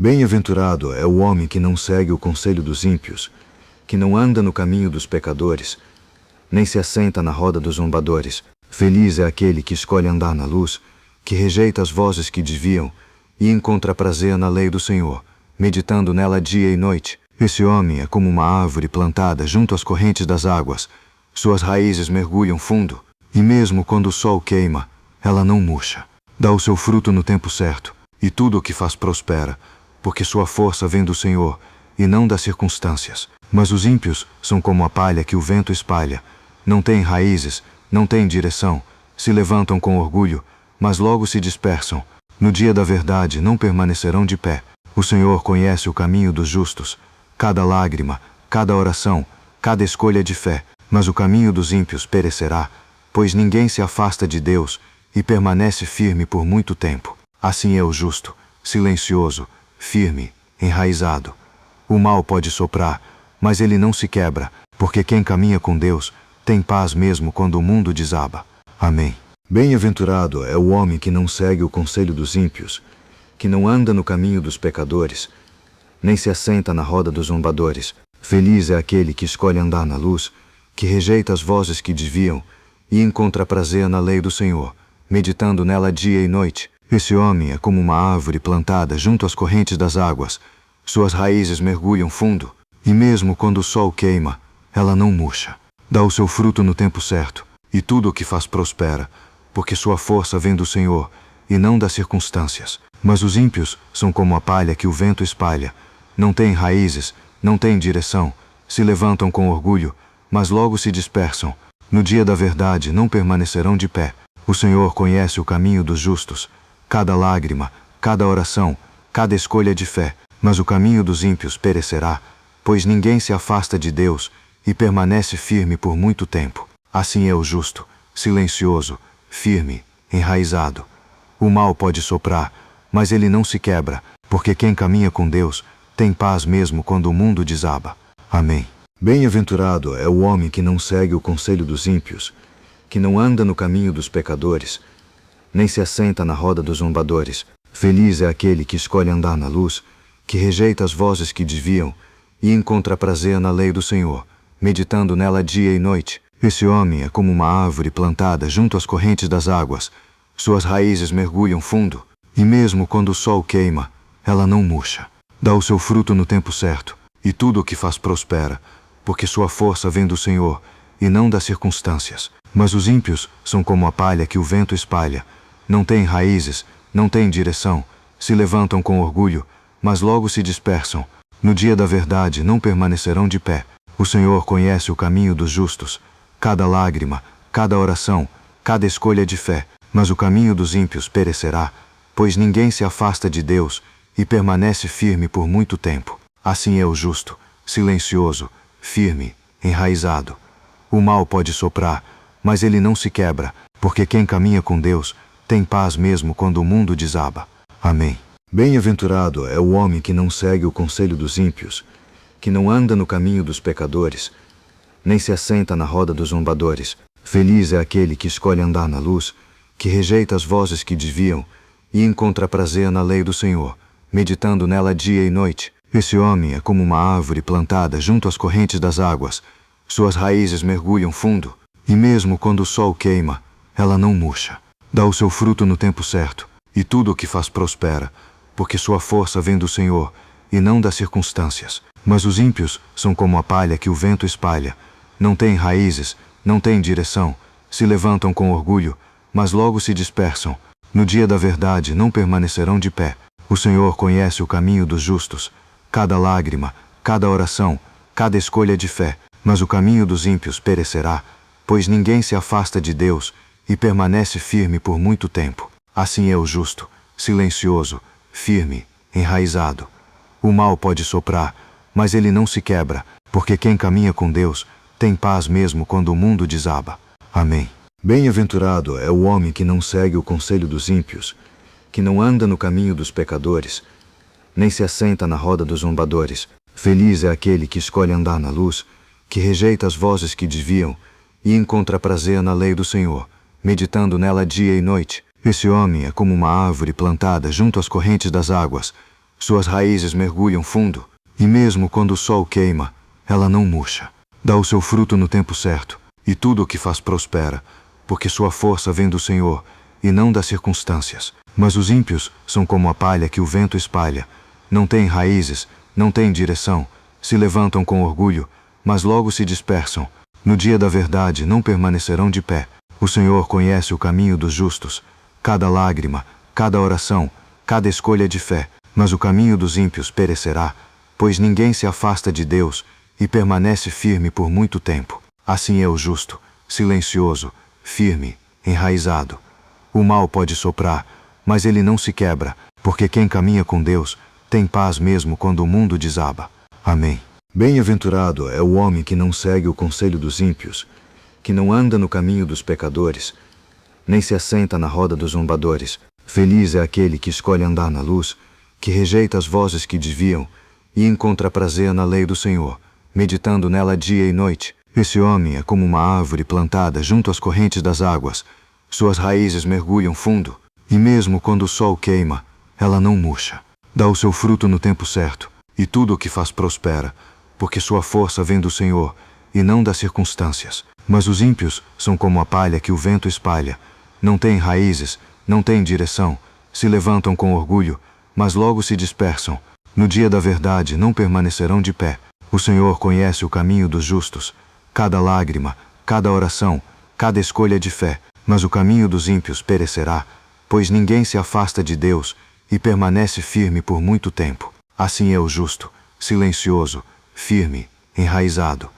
Bem-aventurado é o homem que não segue o conselho dos ímpios, que não anda no caminho dos pecadores, nem se assenta na roda dos zombadores. Feliz é aquele que escolhe andar na luz, que rejeita as vozes que desviam e encontra prazer na lei do Senhor, meditando nela dia e noite. Esse homem é como uma árvore plantada junto às correntes das águas. Suas raízes mergulham fundo, e mesmo quando o sol queima, ela não murcha. Dá o seu fruto no tempo certo, e tudo o que faz prospera, porque sua força vem do Senhor, e não das circunstâncias. Mas os ímpios são como a palha que o vento espalha. Não têm raízes, não têm direção, se levantam com orgulho, mas logo se dispersam. No dia da verdade não permanecerão de pé. O Senhor conhece o caminho dos justos, cada lágrima, cada oração, cada escolha de fé. Mas o caminho dos ímpios perecerá, pois ninguém se afasta de Deus e permanece firme por muito tempo. Assim é o justo, silencioso, firme, enraizado. O mal pode soprar, mas ele não se quebra, porque quem caminha com Deus tem paz mesmo quando o mundo desaba. Amém. Bem-aventurado é o homem que não segue o conselho dos ímpios, que não anda no caminho dos pecadores, nem se assenta na roda dos zombadores. Feliz é aquele que escolhe andar na luz, que rejeita as vozes que desviam e encontra prazer na lei do Senhor, meditando nela dia e noite. Esse homem é como uma árvore plantada junto às correntes das águas. Suas raízes mergulham fundo, e mesmo quando o sol queima, ela não murcha. Dá o seu fruto no tempo certo, e tudo o que faz prospera, porque sua força vem do Senhor, e não das circunstâncias. Mas os ímpios são como a palha que o vento espalha. Não têm raízes, não têm direção, se levantam com orgulho, mas logo se dispersam. No dia da verdade não permanecerão de pé. O Senhor conhece o caminho dos justos, cada lágrima, cada oração, cada escolha de fé. Mas o caminho dos ímpios perecerá, pois ninguém se afasta de Deus e permanece firme por muito tempo. Assim é o justo, silencioso, firme, enraizado. O mal pode soprar, mas ele não se quebra, porque quem caminha com Deus tem paz mesmo quando o mundo desaba. Amém. Bem-aventurado é o homem que não segue o conselho dos ímpios, que não anda no caminho dos pecadores, nem se assenta na roda dos zombadores. Feliz é aquele que escolhe andar na luz, que rejeita as vozes que desviam e encontra prazer na lei do Senhor, meditando nela dia e noite. Esse homem é como uma árvore plantada junto às correntes das águas. Suas raízes mergulham fundo, e mesmo quando o sol queima, ela não murcha. Dá o seu fruto no tempo certo, e tudo o que faz prospera, porque sua força vem do Senhor, e não das circunstâncias. Mas os ímpios são como a palha que o vento espalha. Não têm raízes, não têm direção, se levantam com orgulho, mas logo se dispersam. No dia da verdade não permanecerão de pé. O Senhor conhece o caminho dos justos, cada lágrima, cada oração, cada escolha de fé. Mas o caminho dos ímpios perecerá, pois ninguém se afasta de Deus e permanece firme por muito tempo. Assim é o justo, silencioso, firme, enraizado. O mal pode soprar, mas ele não se quebra, porque quem caminha com Deus tem paz mesmo quando o mundo desaba. Amém. Bem-aventurado é o homem que não segue o conselho dos ímpios, que não anda no caminho dos pecadores, nem se assenta na roda dos zombadores. Feliz é aquele que escolhe andar na luz, que rejeita as vozes que desviam e encontra prazer na lei do Senhor, meditando nela dia e noite. Esse homem é como uma árvore plantada junto às correntes das águas. Suas raízes mergulham fundo, e mesmo quando o sol queima, ela não murcha. Dá o seu fruto no tempo certo, e tudo o que faz prospera, porque sua força vem do Senhor, e não das circunstâncias. Mas os ímpios são como a palha que o vento espalha. Não têm raízes, não têm direção, se levantam com orgulho, mas logo se dispersam. No dia da verdade não permanecerão de pé. O Senhor conhece o caminho dos justos, cada lágrima, cada oração, cada escolha de fé. Mas o caminho dos ímpios perecerá, pois ninguém se afasta de Deus e permanece firme por muito tempo. Assim é o justo, silencioso, firme, enraizado. O mal pode soprar, mas ele não se quebra, porque quem caminha com Deus tem paz mesmo quando o mundo desaba. Amém. Bem-aventurado é o homem que não segue o conselho dos ímpios, que não anda no caminho dos pecadores, nem se assenta na roda dos zombadores. Feliz é aquele que escolhe andar na luz, que rejeita as vozes que desviam e encontra prazer na lei do Senhor, meditando nela dia e noite. Esse homem é como uma árvore plantada junto às correntes das águas. Suas raízes mergulham fundo, e mesmo quando o sol queima, ela não murcha. Dá o seu fruto no tempo certo, e tudo o que faz prospera, porque sua força vem do Senhor, e não das circunstâncias. Mas os ímpios são como a palha que o vento espalha. Não têm raízes, não têm direção, se levantam com orgulho, mas logo se dispersam. No dia da verdade não permanecerão de pé. O Senhor conhece o caminho dos justos, cada lágrima, cada oração, cada escolha de fé, mas o caminho dos ímpios perecerá, pois ninguém se afasta de Deus e permanece firme por muito tempo. Assim é o justo, silencioso, firme, enraizado. O mal pode soprar, mas ele não se quebra, porque quem caminha com Deus tem paz mesmo quando o mundo desaba. Amém. Bem-aventurado é o homem que não segue o conselho dos ímpios, que não anda no caminho dos pecadores, nem se assenta na roda dos zombadores. Feliz é aquele que escolhe andar na luz, que rejeita as vozes que desviam e encontra prazer na lei do Senhor, meditando nela dia e noite. Esse homem é como uma árvore plantada junto às correntes das águas. Suas raízes mergulham fundo, e mesmo quando o sol queima, ela não murcha. Dá o seu fruto no tempo certo, e tudo o que faz prospera, porque sua força vem do Senhor, e não das circunstâncias. Mas os ímpios são como a palha que o vento espalha. Não têm raízes, não têm direção, se levantam com orgulho, mas logo se dispersam. No dia da verdade não permanecerão de pé. O Senhor conhece o caminho dos justos, cada lágrima, cada oração, cada escolha de fé, mas o caminho dos ímpios perecerá, pois ninguém se afasta de Deus e permanece firme por muito tempo. Assim é o justo, silencioso, firme, enraizado.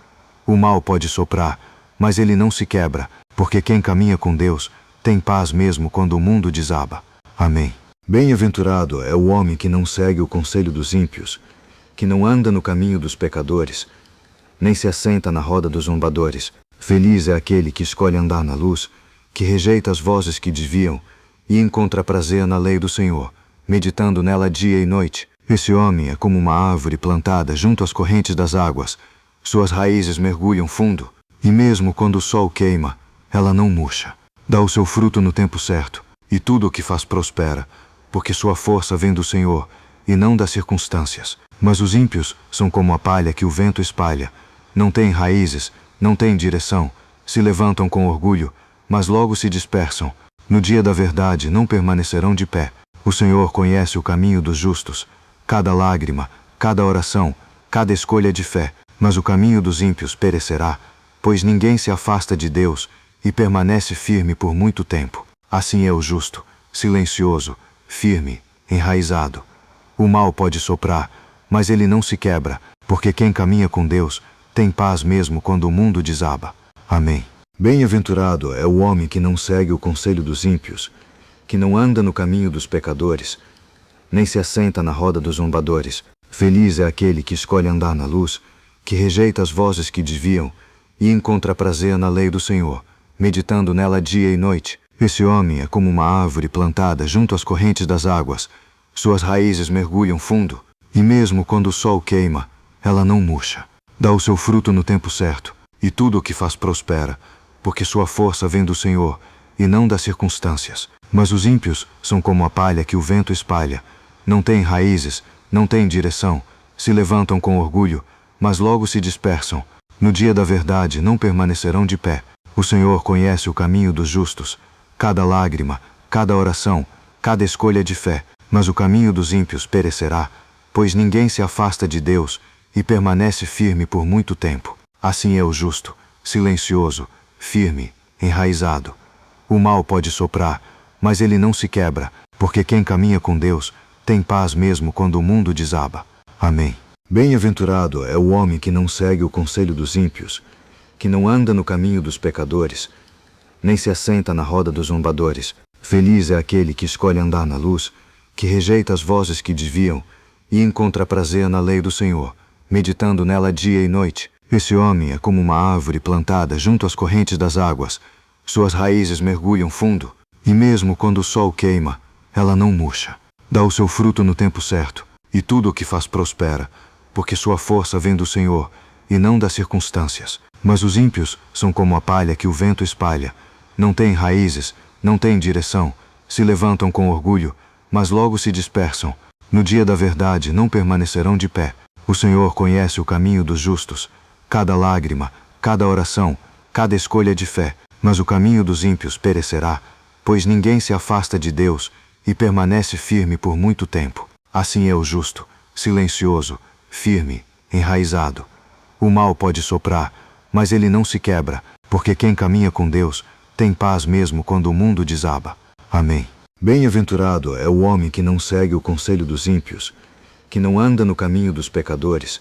O mal pode soprar, mas ele não se quebra, porque quem caminha com Deus tem paz mesmo quando o mundo desaba. Amém. Bem-aventurado é o homem que não segue o conselho dos ímpios, que não anda no caminho dos pecadores, nem se assenta na roda dos zombadores. Feliz é aquele que escolhe andar na luz, que rejeita as vozes que desviam e encontra prazer na lei do Senhor, meditando nela dia e noite. Esse homem é como uma árvore plantada junto às correntes das águas. Suas raízes mergulham fundo, e mesmo quando o sol queima, ela não murcha. Dá o seu fruto no tempo certo, e tudo o que faz prospera, porque sua força vem do Senhor, e não das circunstâncias. Mas os ímpios são como a palha que o vento espalha. Não têm raízes, não têm direção, se levantam com orgulho, mas logo se dispersam. No dia da verdade não permanecerão de pé. O Senhor conhece o caminho dos justos, cada lágrima, cada oração, cada escolha de fé, mas o caminho dos ímpios perecerá, pois ninguém se afasta de Deus e permanece firme por muito tempo. Assim é o justo, silencioso, firme, enraizado. O mal pode soprar, mas ele não se quebra, porque quem caminha com Deus tem paz mesmo quando o mundo desaba. Amém. Bem-aventurado é o homem que não segue o conselho dos ímpios, que não anda no caminho dos pecadores, nem se assenta na roda dos zombadores. Feliz é aquele que escolhe andar na luz, que rejeita as vozes que desviam e encontra prazer na lei do Senhor, meditando nela dia e noite. Esse homem é como uma árvore plantada junto às correntes das águas. Suas raízes mergulham fundo, e mesmo quando o sol queima, ela não murcha. Dá o seu fruto no tempo certo, e tudo o que faz prospera, porque sua força vem do Senhor, e não das circunstâncias. Mas os ímpios são como a palha que o vento espalha. Não têm raízes, não têm direção, se levantam com orgulho, mas logo se dispersam. No dia da verdade não permanecerão de pé. O Senhor conhece o caminho dos justos, cada lágrima, cada oração, cada escolha de fé, mas o caminho dos ímpios perecerá, pois ninguém se afasta de Deus e permanece firme por muito tempo. Assim é o justo, silencioso, firme, enraizado. O mal pode soprar, mas ele não se quebra, porque quem caminha com Deus tem paz mesmo quando o mundo desaba. Amém. Bem-aventurado é o homem que não segue o conselho dos ímpios, que não anda no caminho dos pecadores, nem se assenta na roda dos zombadores. Feliz é aquele que escolhe andar na luz, que rejeita as vozes que desviam e encontra prazer na lei do Senhor, meditando nela dia e noite. Esse homem é como uma árvore plantada junto às correntes das águas. Suas raízes mergulham fundo, e mesmo quando o sol queima, ela não murcha. Dá o seu fruto no tempo certo, e tudo o que faz prospera, porque sua força vem do Senhor, e não das circunstâncias. Mas os ímpios são como a palha que o vento espalha. Não têm raízes, não têm direção, se levantam com orgulho, mas logo se dispersam. No dia da verdade não permanecerão de pé. O Senhor conhece o caminho dos justos, cada lágrima, cada oração, cada escolha de fé, mas o caminho dos ímpios perecerá, pois ninguém se afasta de Deus e permanece firme por muito tempo. Assim é o justo, silencioso, firme, enraizado. O mal pode soprar, mas ele não se quebra, porque quem caminha com Deus tem paz mesmo quando o mundo desaba. Amém. Bem-aventurado é o homem que não segue o conselho dos ímpios, que não anda no caminho dos pecadores,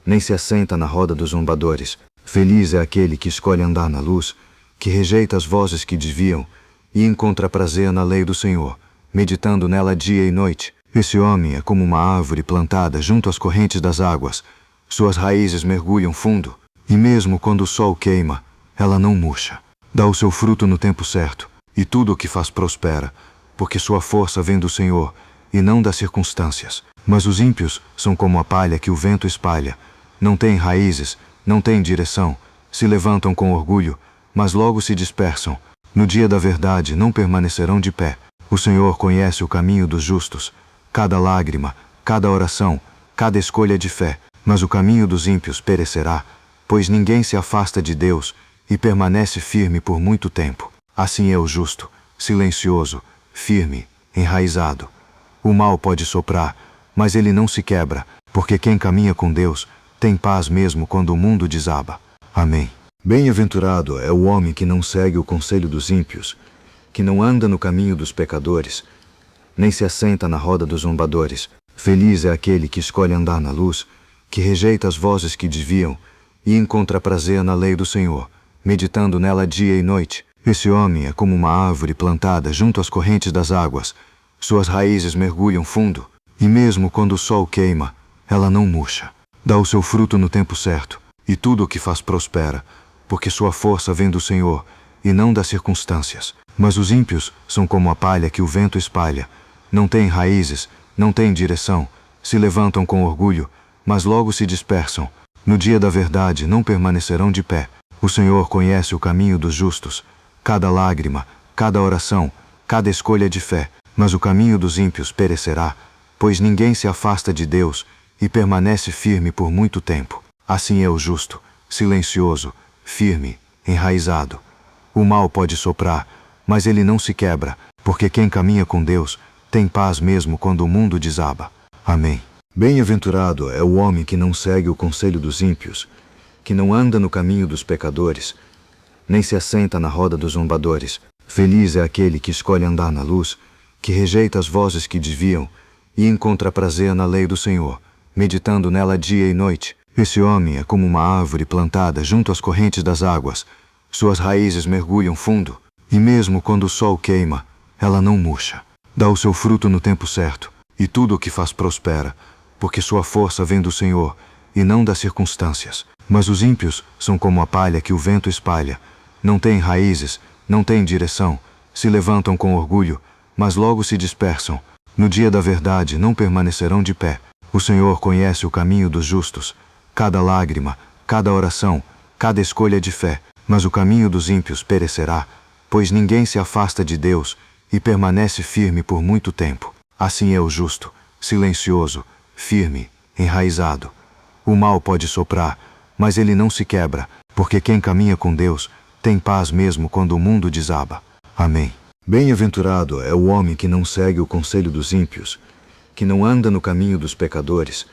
nem se assenta na roda dos zombadores. Feliz é aquele que escolhe andar na luz, que rejeita as vozes que desviam e encontra prazer na lei do Senhor, meditando nela dia e noite. Esse homem é como uma árvore plantada junto às correntes das águas. Suas raízes mergulham fundo, e mesmo quando o sol queima, ela não murcha. Dá o seu fruto no tempo certo, e tudo o que faz prospera, porque sua força vem do Senhor, e não das circunstâncias. Mas os ímpios são como a palha que o vento espalha. Não têm raízes, não têm direção, se levantam com orgulho, mas logo se dispersam. No dia da verdade não permanecerão de pé. O Senhor conhece o caminho dos justos, cada lágrima, cada oração, cada escolha de fé, mas o caminho dos ímpios perecerá, pois ninguém se afasta de Deus e permanece firme por muito tempo. Assim é o justo, silencioso, firme, enraizado. O mal pode soprar, mas ele não se quebra, porque quem caminha com Deus tem paz mesmo quando o mundo desaba. Amém. Bem-aventurado é o homem que não segue o conselho dos ímpios, que não anda no caminho dos pecadores, nem se assenta na roda dos zombadores. Feliz é aquele que escolhe andar na luz, que rejeita as vozes que desviam e encontra prazer na lei do Senhor, meditando nela dia e noite. Esse homem é como uma árvore plantada junto às correntes das águas. Suas raízes mergulham fundo, e mesmo quando o sol queima, ela não murcha. Dá o seu fruto no tempo certo, e tudo o que faz prospera, porque sua força vem do Senhor, e não das circunstâncias. Mas os ímpios são como a palha que o vento espalha. Não têm raízes, não têm direção, se levantam com orgulho, mas logo se dispersam. No dia da verdade não permanecerão de pé. O Senhor conhece o caminho dos justos, cada lágrima, cada oração, cada escolha de fé, mas o caminho dos ímpios perecerá, pois ninguém se afasta de Deus e permanece firme por muito tempo. Assim é o justo, silencioso, firme, enraizado. O mal pode soprar, mas ele não se quebra, porque quem caminha com Deus tem paz mesmo quando o mundo desaba. Amém. Bem-aventurado é o homem que não segue o conselho dos ímpios, que não anda no caminho dos pecadores, nem se assenta na roda dos zombadores. Feliz é aquele que escolhe andar na luz, que rejeita as vozes que desviam e encontra prazer na lei do Senhor, meditando nela dia e noite. Esse homem é como uma árvore plantada junto às correntes das águas. Suas raízes mergulham fundo, e mesmo quando o sol queima, ela não murcha. Dá o seu fruto no tempo certo, e tudo o que faz prospera, porque sua força vem do Senhor, e não das circunstâncias. Mas os ímpios são como a palha que o vento espalha. Não têm raízes, não têm direção, se levantam com orgulho, mas logo se dispersam. No dia da verdade não permanecerão de pé. O Senhor conhece o caminho dos justos, cada lágrima, cada oração, cada escolha de fé, mas o caminho dos ímpios perecerá, pois ninguém se afasta de Deus e permanece firme por muito tempo. Assim é o justo, silencioso, firme, enraizado. O mal pode soprar, mas ele não se quebra, porque quem caminha com Deus tem paz mesmo quando o mundo desaba. Amém. Bem-aventurado é o homem que não segue o conselho dos ímpios, que não anda no caminho dos pecadores,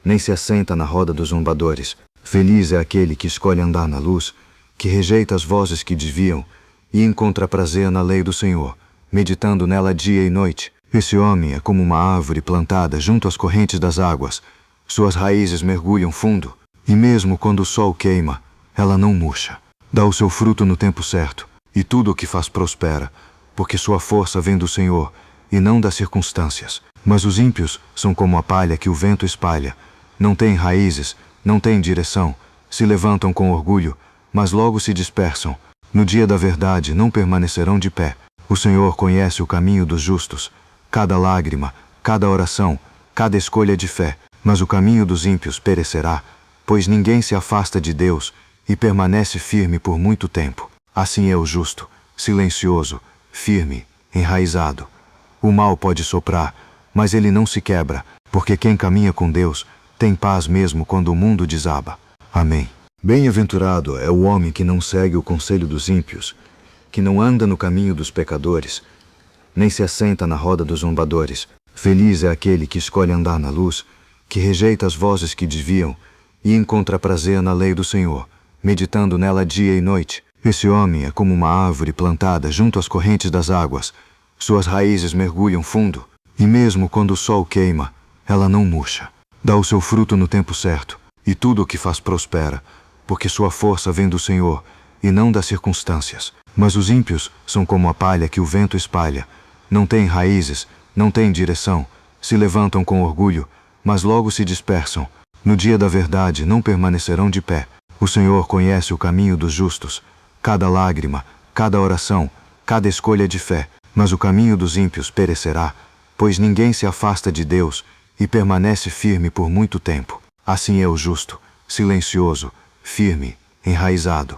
nem se assenta na roda dos zombadores. Feliz é aquele que escolhe andar na luz, que rejeita as vozes que desviam e encontra prazer na lei do Senhor, meditando nela dia e noite. Esse homem é como uma árvore plantada junto às correntes das águas. Suas raízes mergulham fundo, e mesmo quando o sol queima, ela não murcha. Dá o seu fruto no tempo certo, e tudo o que faz prospera, porque sua força vem do Senhor, e não das circunstâncias. Mas os ímpios são como a palha que o vento espalha. Não têm raízes, não têm direção, se levantam com orgulho, mas logo se dispersam. No dia da verdade não permanecerão de pé. O Senhor conhece o caminho dos justos, cada lágrima, cada oração, cada escolha de fé, mas o caminho dos ímpios perecerá, pois ninguém se afasta de Deus e permanece firme por muito tempo. Assim é o justo, silencioso, firme, enraizado. O mal pode soprar, mas ele não se quebra, porque quem caminha com Deus tem paz mesmo quando o mundo desaba. Amém. Bem-aventurado é o homem que não segue o conselho dos ímpios, que não anda no caminho dos pecadores, nem se assenta na roda dos zombadores. Feliz é aquele que escolhe andar na luz, que rejeita as vozes que desviam e encontra prazer na lei do Senhor, meditando nela dia e noite. Esse homem é como uma árvore plantada junto às correntes das águas. Suas raízes mergulham fundo, e mesmo quando o sol queima, ela não murcha. Dá o seu fruto no tempo certo, e tudo o que faz prospera, porque sua força vem do Senhor, e não das circunstâncias. Mas os ímpios são como a palha que o vento espalha. Não têm raízes, não têm direção, se levantam com orgulho, mas logo se dispersam. No dia da verdade não permanecerão de pé. O Senhor conhece o caminho dos justos, cada lágrima, cada oração, cada escolha de fé, mas o caminho dos ímpios perecerá, pois ninguém se afasta de Deus e permanece firme por muito tempo. Assim é o justo, silencioso, firme, enraizado.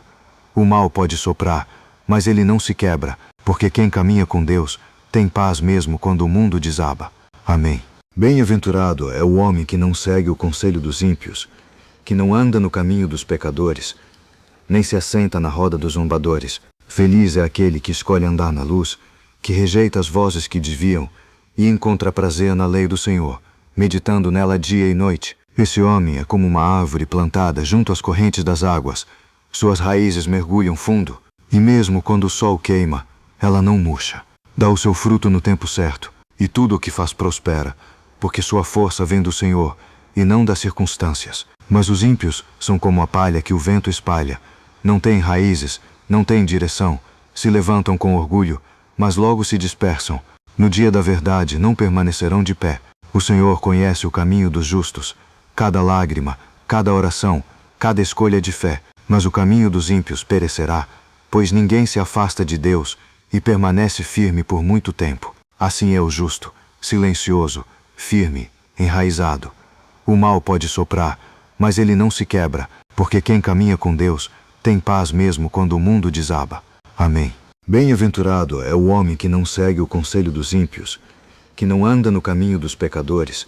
O mal pode soprar, mas ele não se quebra, porque quem caminha com Deus tem paz mesmo quando o mundo desaba. Amém. Bem-aventurado é o homem que não segue o conselho dos ímpios, que não anda no caminho dos pecadores, nem se assenta na roda dos zombadores. Feliz é aquele que escolhe andar na luz, que rejeita as vozes que desviam e encontra prazer na lei do Senhor, meditando nela dia e noite. Esse homem é como uma árvore plantada junto às correntes das águas. Suas raízes mergulham fundo, e mesmo quando o sol queima, ela não murcha. Dá o seu fruto no tempo certo, e tudo o que faz prospera, porque sua força vem do Senhor, e não das circunstâncias. Mas os ímpios são como a palha que o vento espalha. Não têm raízes, não têm direção, se levantam com orgulho, mas logo se dispersam. No dia da verdade não permanecerão de pé. O Senhor conhece o caminho dos justos, cada lágrima, cada oração, cada escolha de fé, mas o caminho dos ímpios perecerá, pois ninguém se afasta de Deus e permanece firme por muito tempo. Assim é o justo, silencioso, firme, enraizado. O mal pode soprar, mas ele não se quebra, porque quem caminha com Deus tem paz mesmo quando o mundo desaba. Amém. Bem-aventurado é o homem que não segue o conselho dos ímpios, que não anda no caminho dos pecadores,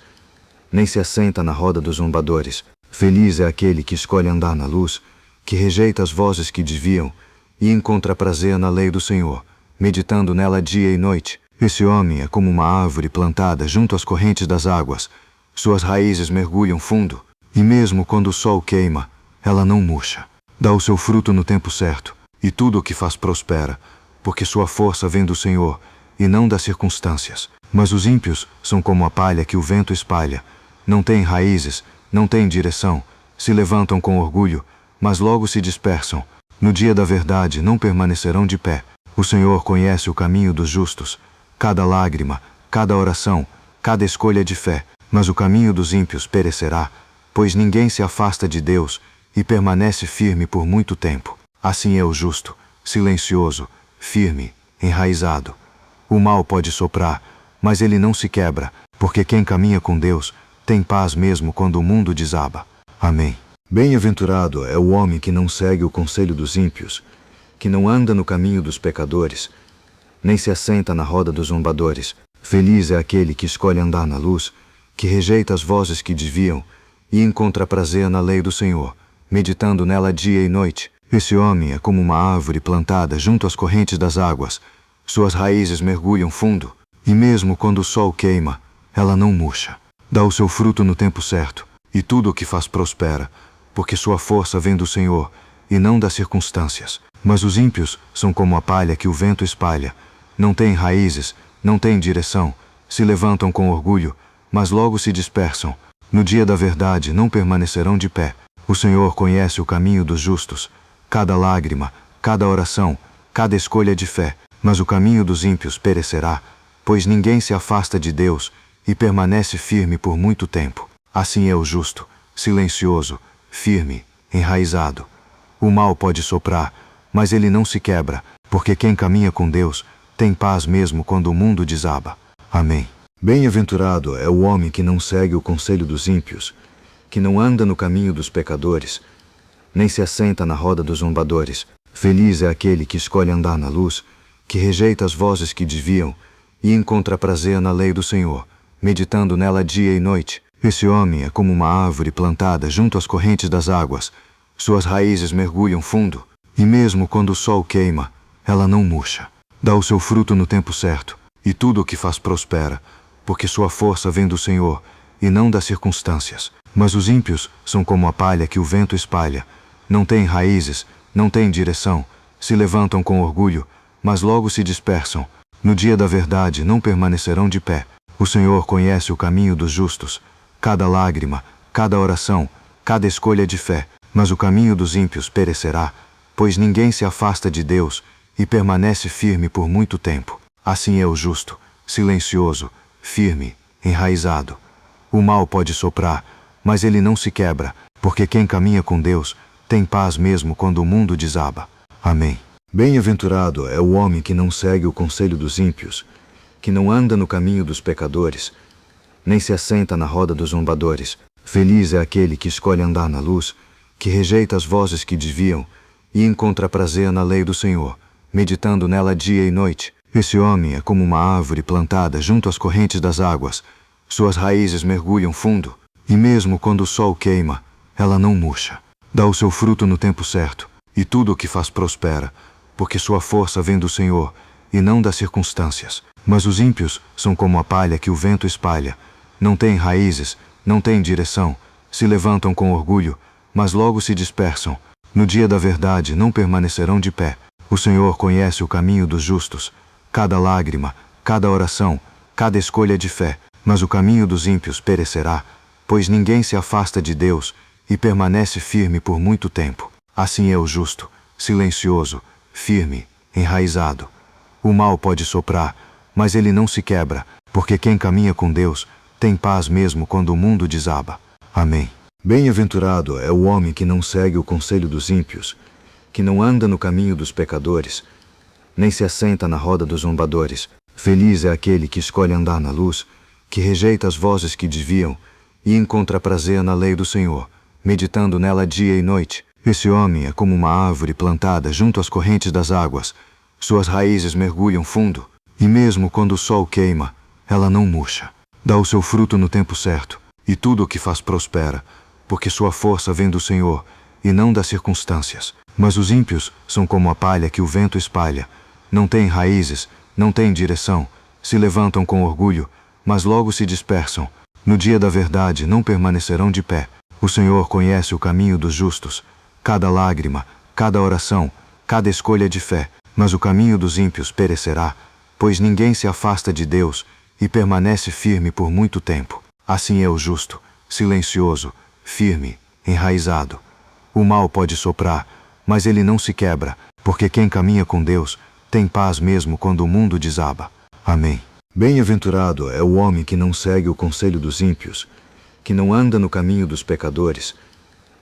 nem se assenta na roda dos zombadores. Feliz é aquele que escolhe andar na luz, que rejeita as vozes que desviam e encontra prazer na lei do Senhor, meditando nela dia e noite. Esse homem é como uma árvore plantada junto às correntes das águas. Suas raízes mergulham fundo, e mesmo quando o sol queima, ela não murcha. Dá o seu fruto no tempo certo, e tudo o que faz prospera, porque sua força vem do Senhor, e não das circunstâncias. Mas os ímpios são como a palha que o vento espalha. Não têm raízes, não têm direção, se levantam com orgulho, mas logo se dispersam. No dia da verdade não permanecerão de pé. O Senhor conhece o caminho dos justos, cada lágrima, cada oração, cada escolha de fé, mas o caminho dos ímpios perecerá, pois ninguém se afasta de Deus e permanece firme por muito tempo. Assim é o justo, silencioso, firme, enraizado. O mal pode soprar, mas ele não se quebra, porque quem caminha com Deus tem paz mesmo quando o mundo desaba. Amém. Bem-aventurado é o homem que não segue o conselho dos ímpios, que não anda no caminho dos pecadores, nem se assenta na roda dos zombadores. Feliz é aquele que escolhe andar na luz, que rejeita as vozes que desviam e encontra prazer na lei do Senhor, meditando nela dia e noite. Esse homem é como uma árvore plantada junto às correntes das águas. Suas raízes mergulham fundo, e mesmo quando o sol queima, ela não murcha. Dá o seu fruto no tempo certo, e tudo o que faz prospera, porque sua força vem do Senhor, e não das circunstâncias. Mas os ímpios são como a palha que o vento espalha. Não têm raízes, não têm direção, se levantam com orgulho, mas logo se dispersam. No dia da verdade não permanecerão de pé. O Senhor conhece o caminho dos justos, cada lágrima, cada oração, cada escolha de fé, mas o caminho dos ímpios perecerá, pois ninguém se afasta de Deus e permanece firme por muito tempo. Assim é o justo, silencioso, firme, enraizado. O mal pode soprar, mas ele não se quebra, porque quem caminha com Deus tem paz mesmo quando o mundo desaba. Amém. Bem-aventurado é o homem que não segue o conselho dos ímpios, que não anda no caminho dos pecadores, nem se assenta na roda dos zombadores. Feliz é aquele que escolhe andar na luz, que rejeita as vozes que desviam e encontra prazer na lei do Senhor, meditando nela dia e noite. Esse homem é como uma árvore plantada junto às correntes das águas. Suas raízes mergulham fundo, e mesmo quando o sol queima, ela não murcha. Dá o seu fruto no tempo certo, e tudo o que faz prospera, porque sua força vem do Senhor, e não das circunstâncias. Mas os ímpios são como a palha que o vento espalha. Não têm raízes, não têm direção, se levantam com orgulho, mas logo se dispersam. No dia da verdade não permanecerão de pé. O Senhor conhece o caminho dos justos, cada lágrima, cada oração, cada escolha de fé. Mas o caminho dos ímpios perecerá, pois ninguém se afasta de Deus e permanece firme por muito tempo. Assim é o justo, silencioso, firme, enraizado. O mal pode soprar, mas ele não se quebra, porque quem caminha com Deus tem paz mesmo quando o mundo desaba. Amém. Bem-aventurado é o homem que não segue o conselho dos ímpios, que não anda no caminho dos pecadores, nem se assenta na roda dos zombadores. Feliz é aquele que escolhe andar na luz, que rejeita as vozes que desviam e encontra prazer na lei do Senhor, meditando nela dia e noite. Esse homem é como uma árvore plantada junto às correntes das águas. Suas raízes mergulham fundo, e mesmo quando o sol queima, ela não murcha. Dá o seu fruto no tempo certo, e tudo o que faz prospera, porque sua força vem do Senhor, e não das circunstâncias. Mas os ímpios são como a palha que o vento espalha. Não têm raízes, não têm direção, se levantam com orgulho, mas logo se dispersam. No dia da verdade não permanecerão de pé. O Senhor conhece o caminho dos justos, cada lágrima, cada oração, cada escolha de fé. Mas o caminho dos ímpios perecerá, pois ninguém se afasta de Deus e permanece firme por muito tempo. Assim é o justo, silencioso, firme, enraizado. O mal pode soprar, mas ele não se quebra, porque quem caminha com Deus tem paz mesmo quando o mundo desaba. Amém. Bem-aventurado é o homem que não segue o conselho dos ímpios, que não anda no caminho dos pecadores, nem se assenta na roda dos zombadores. Feliz é aquele que escolhe andar na luz, que rejeita as vozes que desviam e encontra prazer na lei do Senhor, meditando nela dia e noite. Esse homem é como uma árvore plantada junto às correntes das águas. Suas raízes mergulham fundo, e mesmo quando o sol queima, ela não murcha. Dá o seu fruto no tempo certo, e tudo o que faz prospera, porque sua força vem do Senhor, e não das circunstâncias. Mas os ímpios são como a palha que o vento espalha. Não têm raízes, não têm direção, se levantam com orgulho, mas logo se dispersam. No dia da verdade não permanecerão de pé. O Senhor conhece o caminho dos justos, cada lágrima, cada oração, cada escolha de fé. Mas o caminho dos ímpios perecerá, pois ninguém se afasta de Deus e permanece firme por muito tempo. Assim é o justo, silencioso, firme, enraizado. O mal pode soprar, mas ele não se quebra, porque quem caminha com Deus tem paz mesmo quando o mundo desaba. Amém. Bem-aventurado é o homem que não segue o conselho dos ímpios, que não anda no caminho dos pecadores,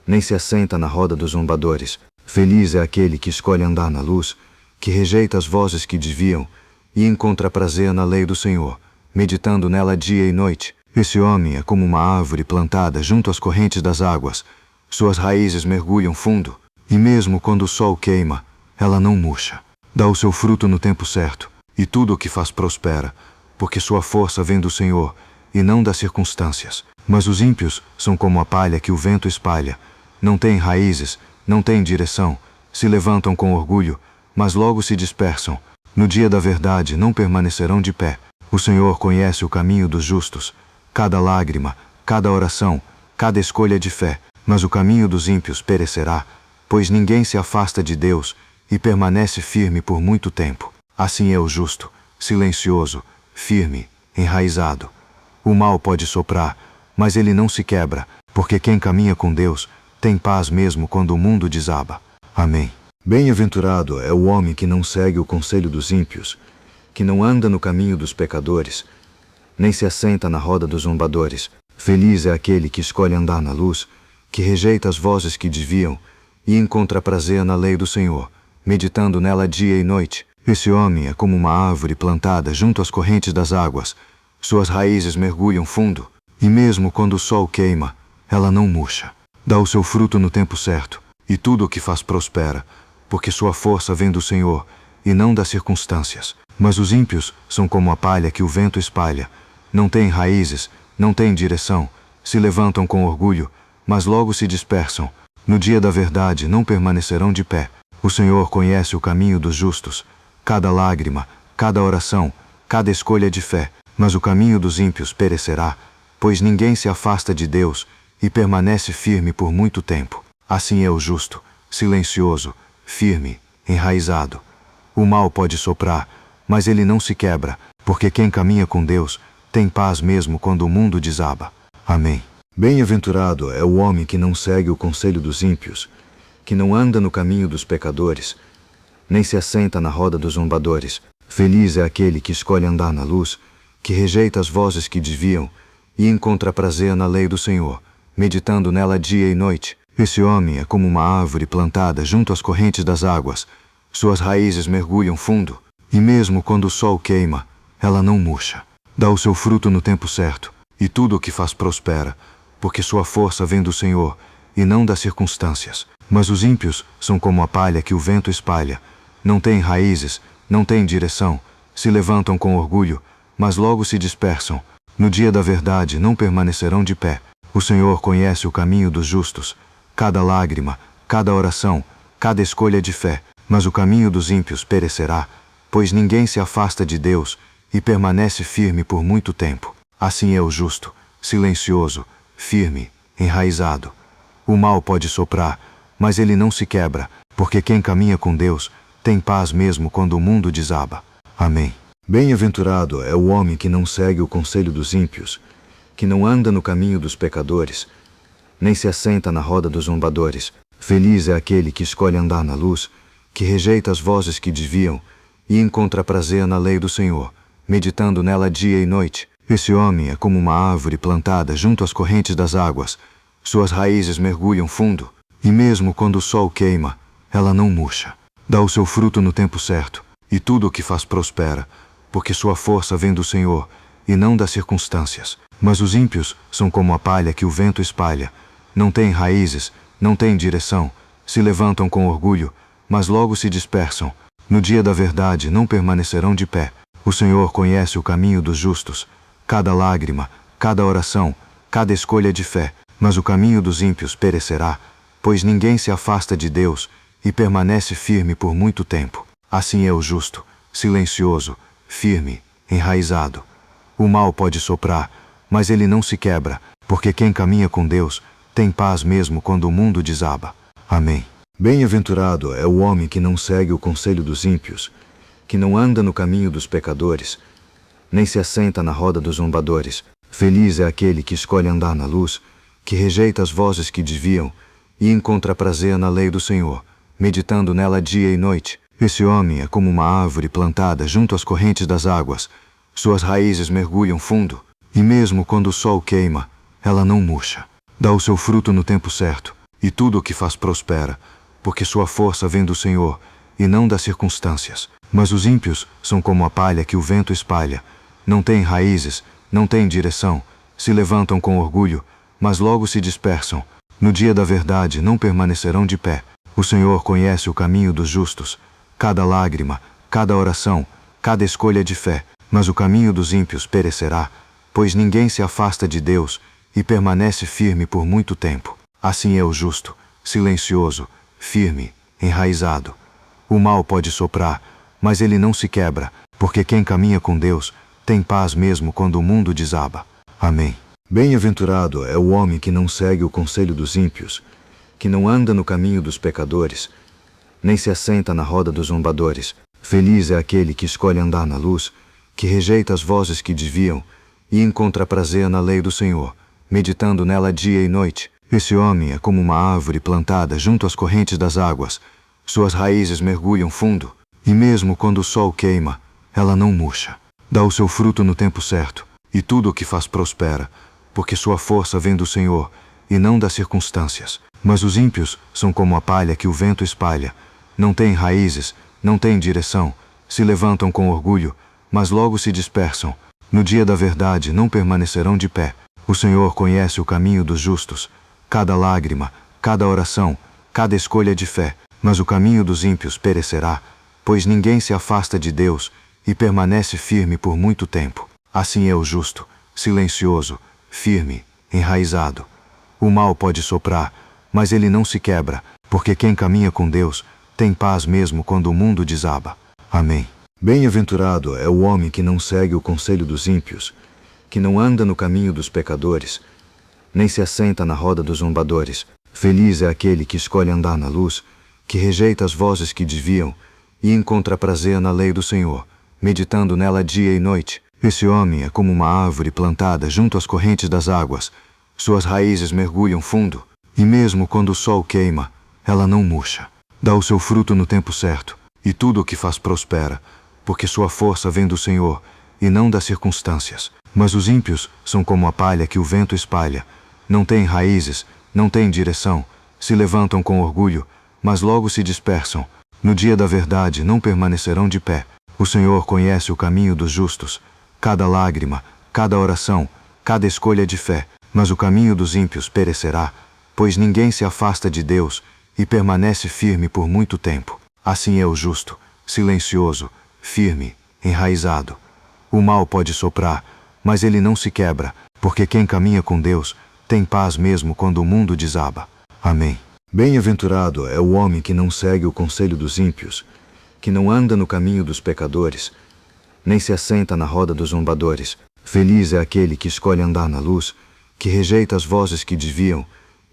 nem se assenta na roda dos zombadores. Feliz é aquele que escolhe andar na luz, que rejeita as vozes que desviam e encontra prazer na lei do Senhor, meditando nela dia e noite. Esse homem é como uma árvore plantada junto às correntes das águas. Suas raízes mergulham fundo, e mesmo quando o sol queima, ela não murcha. Dá o seu fruto no tempo certo, e tudo o que faz prospera, porque sua força vem do Senhor, e não das circunstâncias. Mas os ímpios são como a palha que o vento espalha. Não têm raízes, não têm direção, se levantam com orgulho, mas logo se dispersam. No dia da verdade não permanecerão de pé. O Senhor conhece o caminho dos justos, cada lágrima, cada oração, cada escolha de fé. Mas o caminho dos ímpios perecerá, pois ninguém se afasta de Deus e permanece firme por muito tempo. Assim é o justo, silencioso, firme, enraizado. O mal pode soprar, mas ele não se quebra, porque quem caminha com Deus tem paz mesmo quando o mundo desaba. Amém. Bem-aventurado é o homem que não segue o conselho dos ímpios, que não anda no caminho dos pecadores, nem se assenta na roda dos zombadores. Feliz é aquele que escolhe andar na luz, que rejeita as vozes que desviam e encontra prazer na lei do Senhor, meditando nela dia e noite. Esse homem é como uma árvore plantada junto às correntes das águas. Suas raízes mergulham fundo, e mesmo quando o sol queima, ela não murcha. Dá o seu fruto no tempo certo, e tudo o que faz prospera, porque sua força vem do Senhor, e não das circunstâncias. Mas os ímpios são como a palha que o vento espalha. não têm raízes, não têm direção, se levantam com orgulho, mas logo se dispersam. No dia da verdade não permanecerão de pé. O Senhor conhece o caminho dos justos, cada lágrima, cada oração, cada escolha de fé, mas o caminho dos ímpios perecerá, pois ninguém se afasta de Deus e permanece firme por muito tempo. Assim é o justo, silencioso, firme, enraizado. O mal pode soprar, mas ele não se quebra, porque quem caminha com Deus tem paz mesmo quando o mundo desaba. Amém. Bem-aventurado é o homem que não segue o conselho dos ímpios, que não anda no caminho dos pecadores, nem se assenta na roda dos zombadores. Feliz é aquele que escolhe andar na luz, que rejeita as vozes que desviam e encontra prazer na lei do Senhor, meditando nela dia e noite. Esse homem é como uma árvore plantada junto às correntes das águas. Suas raízes mergulham fundo, e mesmo quando o sol queima, ela não murcha. Dá o seu fruto no tempo certo, e tudo o que faz prospera, porque sua força vem do Senhor, e não das circunstâncias. Mas os ímpios são como a palha que o vento espalha. Não têm raízes, não têm direção, se levantam com orgulho, mas logo se dispersam. No dia da verdade não permanecerão de pé. O Senhor conhece o caminho dos justos, cada lágrima, cada oração, cada escolha de fé, mas o caminho dos ímpios perecerá, pois ninguém se afasta de Deus e permanece firme por muito tempo. Assim é o justo, silencioso, firme, enraizado. O mal pode soprar, mas ele não se quebra, porque quem caminha com Deus tem paz mesmo quando o mundo desaba. Amém. Bem-aventurado é o homem que não segue o conselho dos ímpios, que não anda no caminho dos pecadores, nem se assenta na roda dos zombadores. Feliz é aquele que escolhe andar na luz, que rejeita as vozes que desviam e encontra prazer na lei do Senhor, meditando nela dia e noite. Esse homem é como uma árvore plantada junto às correntes das águas. Suas raízes mergulham fundo, e mesmo quando o sol queima, ela não murcha. Dá o seu fruto no tempo certo, e tudo o que faz prospera, porque sua força vem do Senhor, e não das circunstâncias. Mas os ímpios são como a palha que o vento espalha. Não têm raízes, não têm direção, se levantam com orgulho, mas logo se dispersam. No dia da verdade não permanecerão de pé. O Senhor conhece o caminho dos justos, cada lágrima, cada oração, cada escolha de fé, mas o caminho dos ímpios perecerá, pois ninguém se afasta de Deus e permanece firme por muito tempo. Assim é o justo, silencioso, firme, enraizado. O mal pode soprar, mas ele não se quebra, porque quem caminha com Deus tem paz mesmo quando o mundo desaba. Amém. Bem-aventurado é o homem que não segue o conselho dos ímpios, que não anda no caminho dos pecadores, nem se assenta na roda dos zombadores. Feliz é aquele que escolhe andar na luz, que rejeita as vozes que desviam e encontra prazer na lei do Senhor, meditando nela dia e noite. Esse homem é como uma árvore plantada junto às correntes das águas. Suas raízes mergulham fundo, e mesmo quando o sol queima, ela não murcha. Dá o seu fruto no tempo certo, e tudo o que faz prospera, porque sua força vem do Senhor, e não das circunstâncias. Mas os ímpios são como a palha que o vento espalha. Não têm raízes, não têm direção, se levantam com orgulho, mas logo se dispersam. No dia da verdade não permanecerão de pé. O Senhor conhece o caminho dos justos, cada lágrima, cada oração, cada escolha de fé, mas o caminho dos ímpios perecerá, pois ninguém se afasta de Deus e permanece firme por muito tempo. Assim é o justo, silencioso, firme, enraizado. O mal pode soprar, mas ele não se quebra, porque quem caminha com Deus tem paz mesmo quando o mundo desaba. Amém. Bem-aventurado é o homem que não segue o conselho dos ímpios, que não anda no caminho dos pecadores, nem se assenta na roda dos zombadores. Feliz é aquele que escolhe andar na luz, que rejeita as vozes que desviam e encontra prazer na lei do Senhor, meditando nela dia e noite. Esse homem é como uma árvore plantada junto às correntes das águas. Suas raízes mergulham fundo, e mesmo quando o sol queima, ela não murcha. Dá o seu fruto no tempo certo, e tudo o que faz prospera, porque sua força vem do Senhor, e não das circunstâncias. Mas os ímpios são como a palha que o vento espalha. Não têm raízes, não têm direção, se levantam com orgulho, mas logo se dispersam. No dia da verdade não permanecerão de pé. O Senhor conhece o caminho dos justos, cada lágrima, cada oração, cada escolha de fé, mas o caminho dos ímpios perecerá, pois ninguém se afasta de Deus e permanece firme por muito tempo. Assim é o justo, silencioso, firme, enraizado. O mal pode soprar, mas ele não se quebra, porque quem caminha com Deus tem paz mesmo quando o mundo desaba. Amém. Bem-aventurado é o homem que não segue o conselho dos ímpios, que não anda no caminho dos pecadores, nem se assenta na roda dos zombadores. Feliz é aquele que escolhe andar na luz, que rejeita as vozes que desviam e encontra prazer na lei do Senhor, meditando nela dia e noite. Esse homem é como uma árvore plantada junto às correntes das águas. Suas raízes mergulham fundo, e mesmo quando o sol queima, ela não murcha. Dá o seu fruto no tempo certo, e tudo o que faz prospera, porque sua força vem do Senhor, e não das circunstâncias. Mas os ímpios são como a palha que o vento espalha. Não têm raízes, não têm direção, se levantam com orgulho, mas logo se dispersam. No dia da verdade não permanecerão de pé. O Senhor conhece o caminho dos justos, cada lágrima, cada oração, cada escolha de fé. Mas o caminho dos ímpios perecerá, pois ninguém se afasta de Deus e permanece firme por muito tempo. Assim é o justo, silencioso, firme, enraizado. O mal pode soprar, mas ele não se quebra, porque quem caminha com Deus tem paz mesmo quando o mundo desaba. Amém. Bem-aventurado é o homem que não segue o conselho dos ímpios, que não anda no caminho dos pecadores, nem se assenta na roda dos zombadores. Feliz é aquele que escolhe andar na luz, que rejeita as vozes que desviam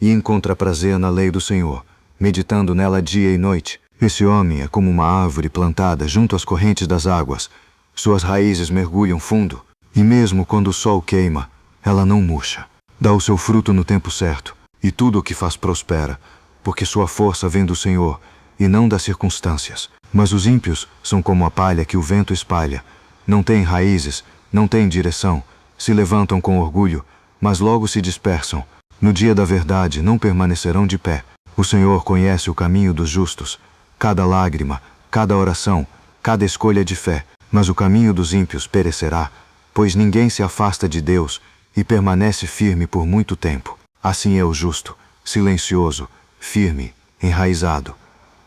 e encontra prazer na lei do Senhor, meditando nela dia e noite. Esse homem é como uma árvore plantada junto às correntes das águas. Suas raízes mergulham fundo, e mesmo quando o sol queima, ela não murcha. Dá o seu fruto no tempo certo, e tudo o que faz prospera, porque sua força vem do Senhor, e não das circunstâncias. Mas os ímpios são como a palha que o vento espalha. Não têm raízes, não têm direção, se levantam com orgulho, mas logo se dispersam. No dia da verdade não permanecerão de pé. O Senhor conhece o caminho dos justos, cada lágrima, cada oração, cada escolha de fé. Mas o caminho dos ímpios perecerá, pois ninguém se afasta de Deus e permanece firme por muito tempo. Assim é o justo, silencioso, firme, enraizado.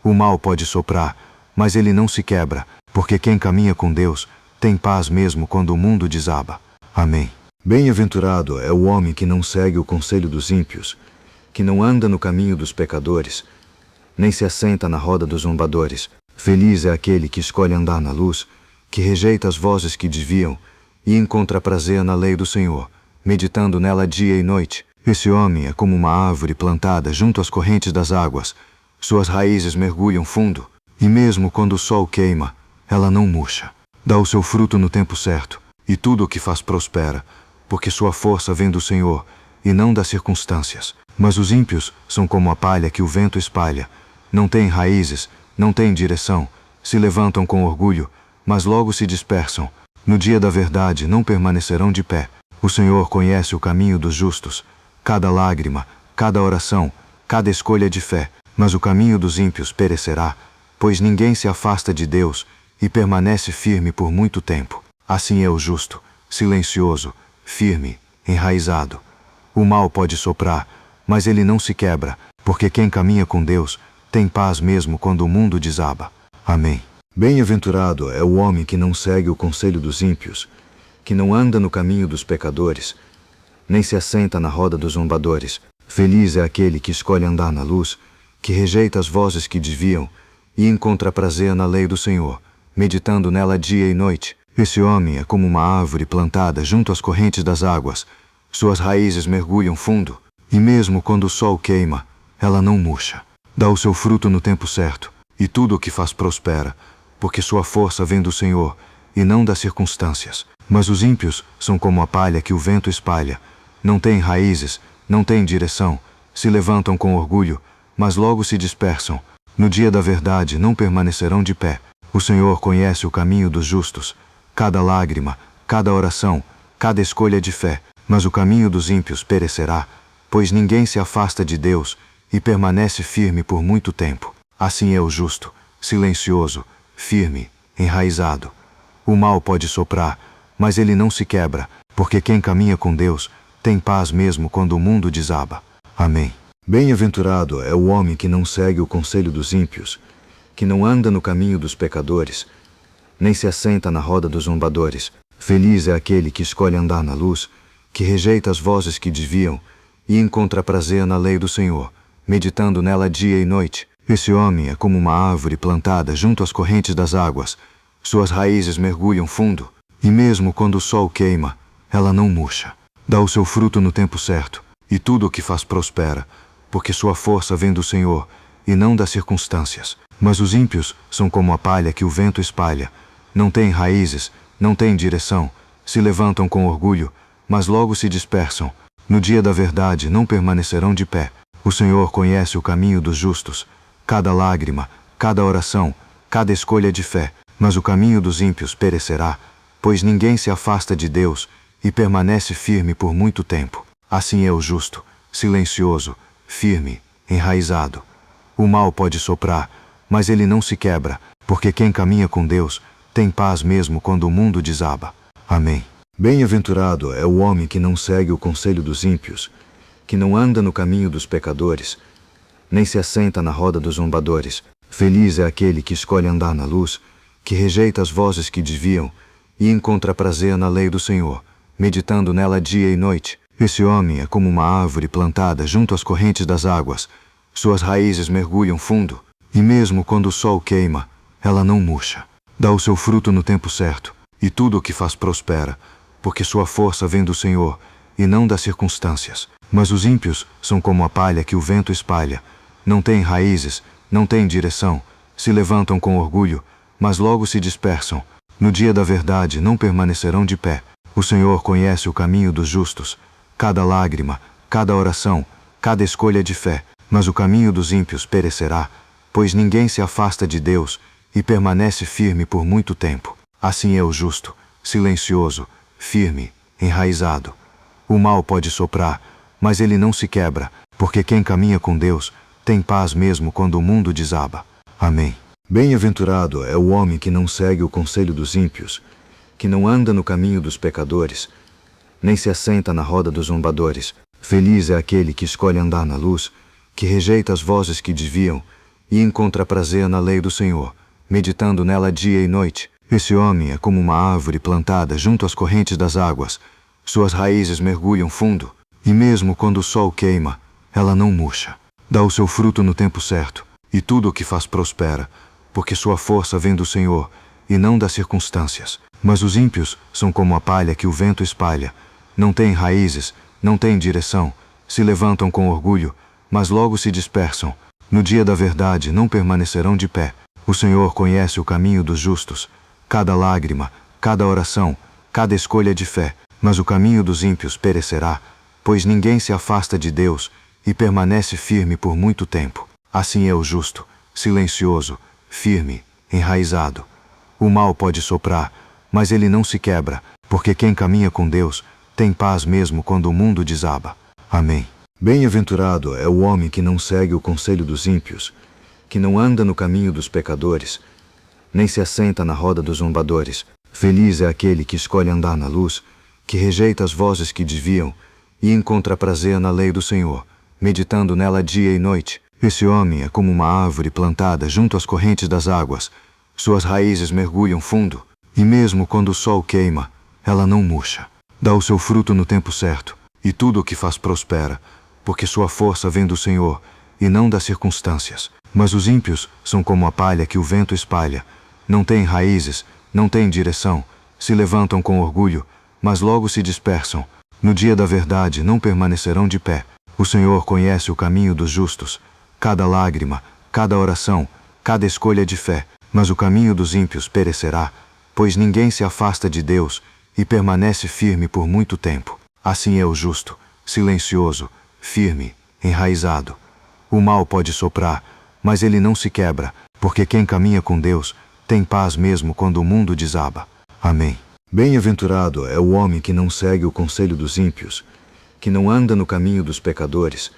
O mal pode soprar, mas ele não se quebra, porque quem caminha com Deus tem paz mesmo quando o mundo desaba. Amém. Bem-aventurado é o homem que não segue o conselho dos ímpios, que não anda no caminho dos pecadores, nem se assenta na roda dos zombadores. Feliz é aquele que escolhe andar na luz, que rejeita as vozes que desviam e encontra prazer na lei do Senhor, meditando nela dia e noite. Esse homem é como uma árvore plantada junto às correntes das águas. Suas raízes mergulham fundo, e mesmo quando o sol queima, ela não murcha. Dá o seu fruto no tempo certo, e tudo o que faz prospera, porque sua força vem do Senhor, e não das circunstâncias. Mas os ímpios são como a palha que o vento espalha. Não têm raízes, não têm direção, se levantam com orgulho, mas logo se dispersam. No dia da verdade não permanecerão de pé. O Senhor conhece o caminho dos justos, cada lágrima, cada oração, cada escolha de fé. Mas o caminho dos ímpios perecerá, pois ninguém se afasta de Deus e permanece firme por muito tempo. Assim é o justo, silencioso, firme, enraizado. O mal pode soprar, mas ele não se quebra, porque quem caminha com Deus tem paz mesmo quando o mundo desaba. Amém. Bem-aventurado é o homem que não segue o conselho dos ímpios, que não anda no caminho dos pecadores, nem se assenta na roda dos zombadores. Feliz é aquele que escolhe andar na luz, que rejeita as vozes que desviam e encontra prazer na lei do Senhor, meditando nela dia e noite. Esse homem é como uma árvore plantada junto às correntes das águas. Suas raízes mergulham fundo, e mesmo quando o sol queima, ela não murcha. Dá o seu fruto no tempo certo, e tudo o que faz prospera, porque sua força vem do Senhor, e não das circunstâncias. Mas os ímpios são como a palha que o vento espalha. Não têm raízes, não têm direção, se levantam com orgulho, mas logo se dispersam. No dia da verdade não permanecerão de pé. O Senhor conhece o caminho dos justos, cada lágrima, cada oração, cada escolha de fé. Mas o caminho dos ímpios perecerá, pois ninguém se afasta de Deus e permanece firme por muito tempo. Assim é o justo, silencioso, firme, enraizado. O mal pode soprar, mas ele não se quebra, porque quem caminha com Deus tem paz mesmo quando o mundo desaba. Amém. Bem-aventurado é o homem que não segue o conselho dos ímpios, que não anda no caminho dos pecadores, nem se assenta na roda dos zombadores. Feliz é aquele que escolhe andar na luz, que rejeita as vozes que desviam e encontra prazer na lei do Senhor, meditando nela dia e noite. Esse homem é como uma árvore plantada junto às correntes das águas. Suas raízes mergulham fundo, e mesmo quando o sol queima, ela não murcha. Dá o seu fruto no tempo certo, e tudo o que faz prospera, porque sua força vem do Senhor, e não das circunstâncias. Mas os ímpios são como a palha que o vento espalha. Não têm raízes, não têm direção, se levantam com orgulho, mas logo se dispersam. No dia da verdade não permanecerão de pé. O Senhor conhece o caminho dos justos, cada lágrima, cada oração, cada escolha de fé, mas o caminho dos ímpios perecerá, pois ninguém se afasta de Deus e permanece firme por muito tempo. Assim é o justo, silencioso, firme, enraizado. O mal pode soprar, mas ele não se quebra, porque quem caminha com Deus tem paz mesmo quando o mundo desaba. Amém. Bem-aventurado é o homem que não segue o conselho dos ímpios, que não anda no caminho dos pecadores, nem se assenta na roda dos zombadores. Feliz é aquele que escolhe andar na luz, que rejeita as vozes que desviam e encontra prazer na lei do Senhor, meditando nela dia e noite. Esse homem é como uma árvore plantada junto às correntes das águas. Suas raízes mergulham fundo, e mesmo quando o sol queima, ela não murcha. Dá o seu fruto no tempo certo, e tudo o que faz prospera, porque sua força vem do Senhor, e não das circunstâncias. Mas os ímpios são como a palha que o vento espalha. Não têm raízes, não têm direção, se levantam com orgulho, mas logo se dispersam. No dia da verdade não permanecerão de pé. O Senhor conhece o caminho dos justos, cada lágrima, cada oração, cada escolha de fé, mas o caminho dos ímpios perecerá, pois ninguém se afasta de Deus e permanece firme por muito tempo. Assim é o justo, silencioso, firme, enraizado. O mal pode soprar, mas ele não se quebra, porque quem caminha com Deus tem paz mesmo quando o mundo desaba. Amém. Bem-aventurado é o homem que não segue o conselho dos ímpios, que não anda no caminho dos pecadores, nem se assenta na roda dos zombadores. Feliz é aquele que escolhe andar na luz, que rejeita as vozes que desviam e encontra prazer na lei do Senhor, meditando nela dia e noite. Esse homem é como uma árvore plantada junto às correntes das águas. Suas raízes mergulham fundo, e mesmo quando o sol queima, ela não murcha. Dá o seu fruto no tempo certo, e tudo o que faz prospera, porque sua força vem do Senhor, e não das circunstâncias. Mas os ímpios são como a palha que o vento espalha. Não têm raízes, não têm direção, se levantam com orgulho, mas logo se dispersam. No dia da verdade não permanecerão de pé. O Senhor conhece o caminho dos justos, cada lágrima, cada oração, cada escolha de fé, mas o caminho dos ímpios perecerá, pois ninguém se afasta de Deus e permanece firme por muito tempo. Assim é o justo, silencioso, firme, enraizado. O mal pode soprar, mas ele não se quebra, porque quem caminha com Deus tem paz mesmo quando o mundo desaba. Amém. Bem-aventurado é o homem que não segue o conselho dos ímpios, que não anda no caminho dos pecadores, nem se assenta na roda dos zombadores. Feliz é aquele que escolhe andar na luz, que rejeita as vozes que desviam e encontra prazer na lei do Senhor, meditando nela dia e noite. Esse homem é como uma árvore plantada junto às correntes das águas. Suas raízes mergulham fundo, e mesmo quando o sol queima, ela não murcha. Dá o seu fruto no tempo certo, e tudo o que faz prospera, porque sua força vem do Senhor, e não das circunstâncias. Mas os ímpios são como a palha que o vento espalha. Não têm raízes, não têm direção, se levantam com orgulho, mas logo se dispersam. No dia da verdade não permanecerão de pé. O Senhor conhece o caminho dos justos, cada lágrima, cada oração, cada escolha de fé, mas o caminho dos ímpios perecerá, pois ninguém se afasta de Deus e permanece firme por muito tempo. Assim é o justo, silencioso, firme, enraizado. O mal pode soprar, mas ele não se quebra, porque quem caminha com Deus tem paz mesmo quando o mundo desaba. Amém. Bem-aventurado é o homem que não segue o conselho dos ímpios, que não anda no caminho dos pecadores,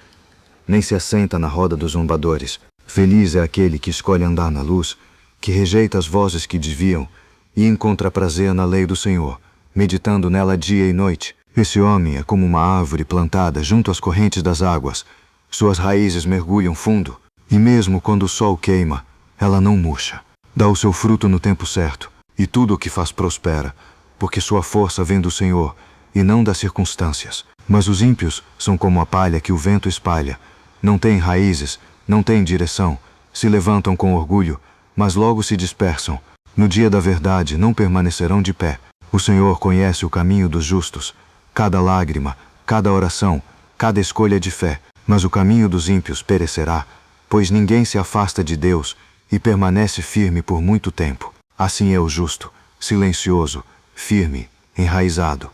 nem se assenta na roda dos zombadores. Feliz é aquele que escolhe andar na luz, que rejeita as vozes que desviam e encontra prazer na lei do Senhor, meditando nela dia e noite. Esse homem é como uma árvore plantada junto às correntes das águas. Suas raízes mergulham fundo, e mesmo quando o sol queima, ela não murcha. Dá o seu fruto no tempo certo, e tudo o que faz prospera, porque sua força vem do Senhor, e não das circunstâncias. Mas os ímpios são como a palha que o vento espalha. Não têm raízes, não têm direção, se levantam com orgulho, mas logo se dispersam. No dia da verdade não permanecerão de pé. O Senhor conhece o caminho dos justos, cada lágrima, cada oração, cada escolha de fé. Mas o caminho dos ímpios perecerá, pois ninguém se afasta de Deus e permanece firme por muito tempo. Assim é o justo, silencioso, firme, enraizado.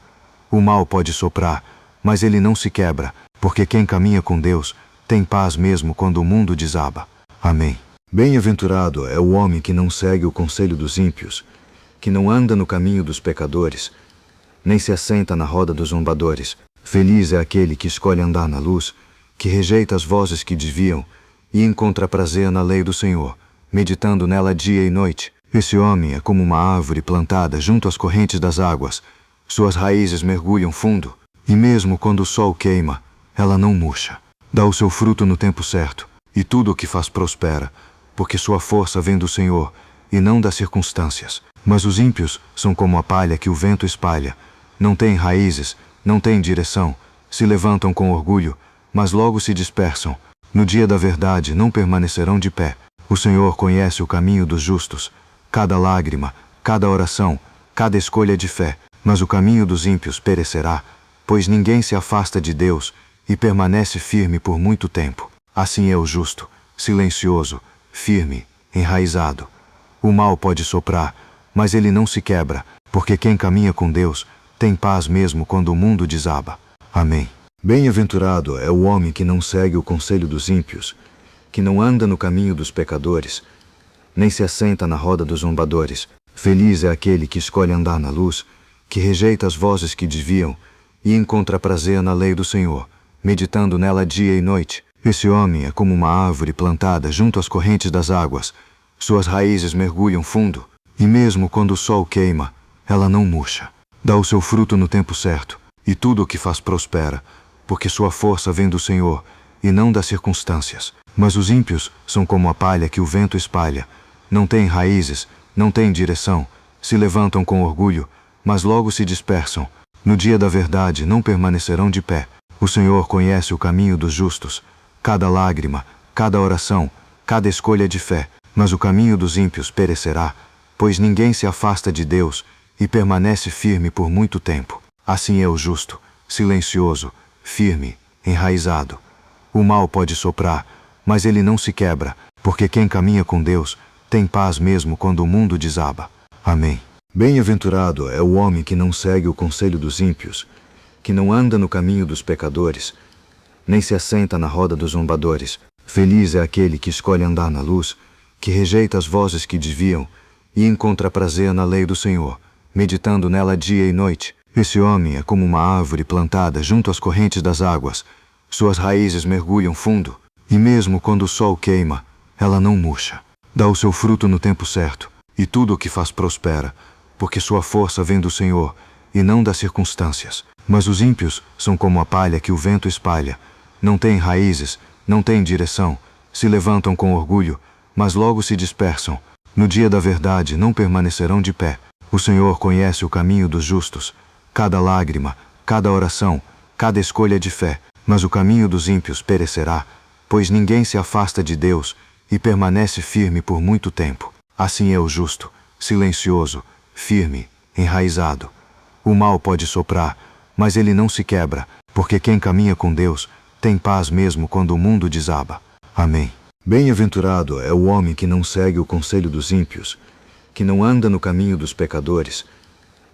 O mal pode soprar, mas ele não se quebra, porque quem caminha com Deus tem paz mesmo quando o mundo desaba. Amém. Bem-aventurado é o homem que não segue o conselho dos ímpios, que não anda no caminho dos pecadores, nem se assenta na roda dos zombadores. Feliz é aquele que escolhe andar na luz, que rejeita as vozes que desviam e encontra prazer na lei do Senhor, meditando nela dia e noite. Esse homem é como uma árvore plantada junto às correntes das águas. Suas raízes mergulham fundo, e mesmo quando o sol queima, ela não murcha. Dá o seu fruto no tempo certo, e tudo o que faz prospera, porque sua força vem do Senhor, e não das circunstâncias. Mas os ímpios são como a palha que o vento espalha. Não têm raízes, não têm direção, se levantam com orgulho, mas logo se dispersam. No dia da verdade não permanecerão de pé. O Senhor conhece o caminho dos justos, cada lágrima, cada oração, cada escolha de fé. Mas o caminho dos ímpios perecerá, pois ninguém se afasta de Deus e permanece firme por muito tempo. Assim é o justo, silencioso, firme, enraizado. O mal pode soprar, mas ele não se quebra, porque quem caminha com Deus tem paz mesmo quando o mundo desaba. Amém. Bem-aventurado é o homem que não segue o conselho dos ímpios, que não anda no caminho dos pecadores, nem se assenta na roda dos zombadores. Feliz é aquele que escolhe andar na luz, que rejeita as vozes que desviam e encontra prazer na lei do Senhor, meditando nela dia e noite. Esse homem é como uma árvore plantada junto às correntes das águas. Suas raízes mergulham fundo, e mesmo quando o sol queima, ela não murcha. Dá o seu fruto no tempo certo, e tudo o que faz prospera, porque sua força vem do Senhor, e não das circunstâncias. Mas os ímpios são como a palha que o vento espalha. Não têm raízes, não têm direção, se levantam com orgulho, mas logo se dispersam. No dia da verdade não permanecerão de pé. O Senhor conhece o caminho dos justos, cada lágrima, cada oração, cada escolha de fé. Mas o caminho dos ímpios perecerá, pois ninguém se afasta de Deus e permanece firme por muito tempo. Assim é o justo, silencioso, firme, enraizado. O mal pode soprar, mas ele não se quebra, porque quem caminha com Deus tem paz mesmo quando o mundo desaba. Amém. Bem-aventurado é o homem que não segue o conselho dos ímpios, que não anda no caminho dos pecadores, nem se assenta na roda dos zombadores. Feliz é aquele que escolhe andar na luz, que rejeita as vozes que desviam e encontra prazer na lei do Senhor, meditando nela dia e noite. Esse homem é como uma árvore plantada junto às correntes das águas. Suas raízes mergulham fundo, e mesmo quando o sol queima, ela não murcha. Dá o seu fruto no tempo certo, e tudo o que faz prospera, porque sua força vem do Senhor, e não das circunstâncias. Mas os ímpios são como a palha que o vento espalha. Não têm raízes, não têm direção, se levantam com orgulho, mas logo se dispersam. No dia da verdade não permanecerão de pé. O Senhor conhece o caminho dos justos, cada lágrima, cada oração, cada escolha de fé. Mas o caminho dos ímpios perecerá, pois ninguém se afasta de Deus e permanece firme por muito tempo. Assim é o justo, silencioso, firme, enraizado. O mal pode soprar, mas ele não se quebra, porque quem caminha com Deus tem paz mesmo quando o mundo desaba. Amém. Bem-aventurado é o homem que não segue o conselho dos ímpios, que não anda no caminho dos pecadores,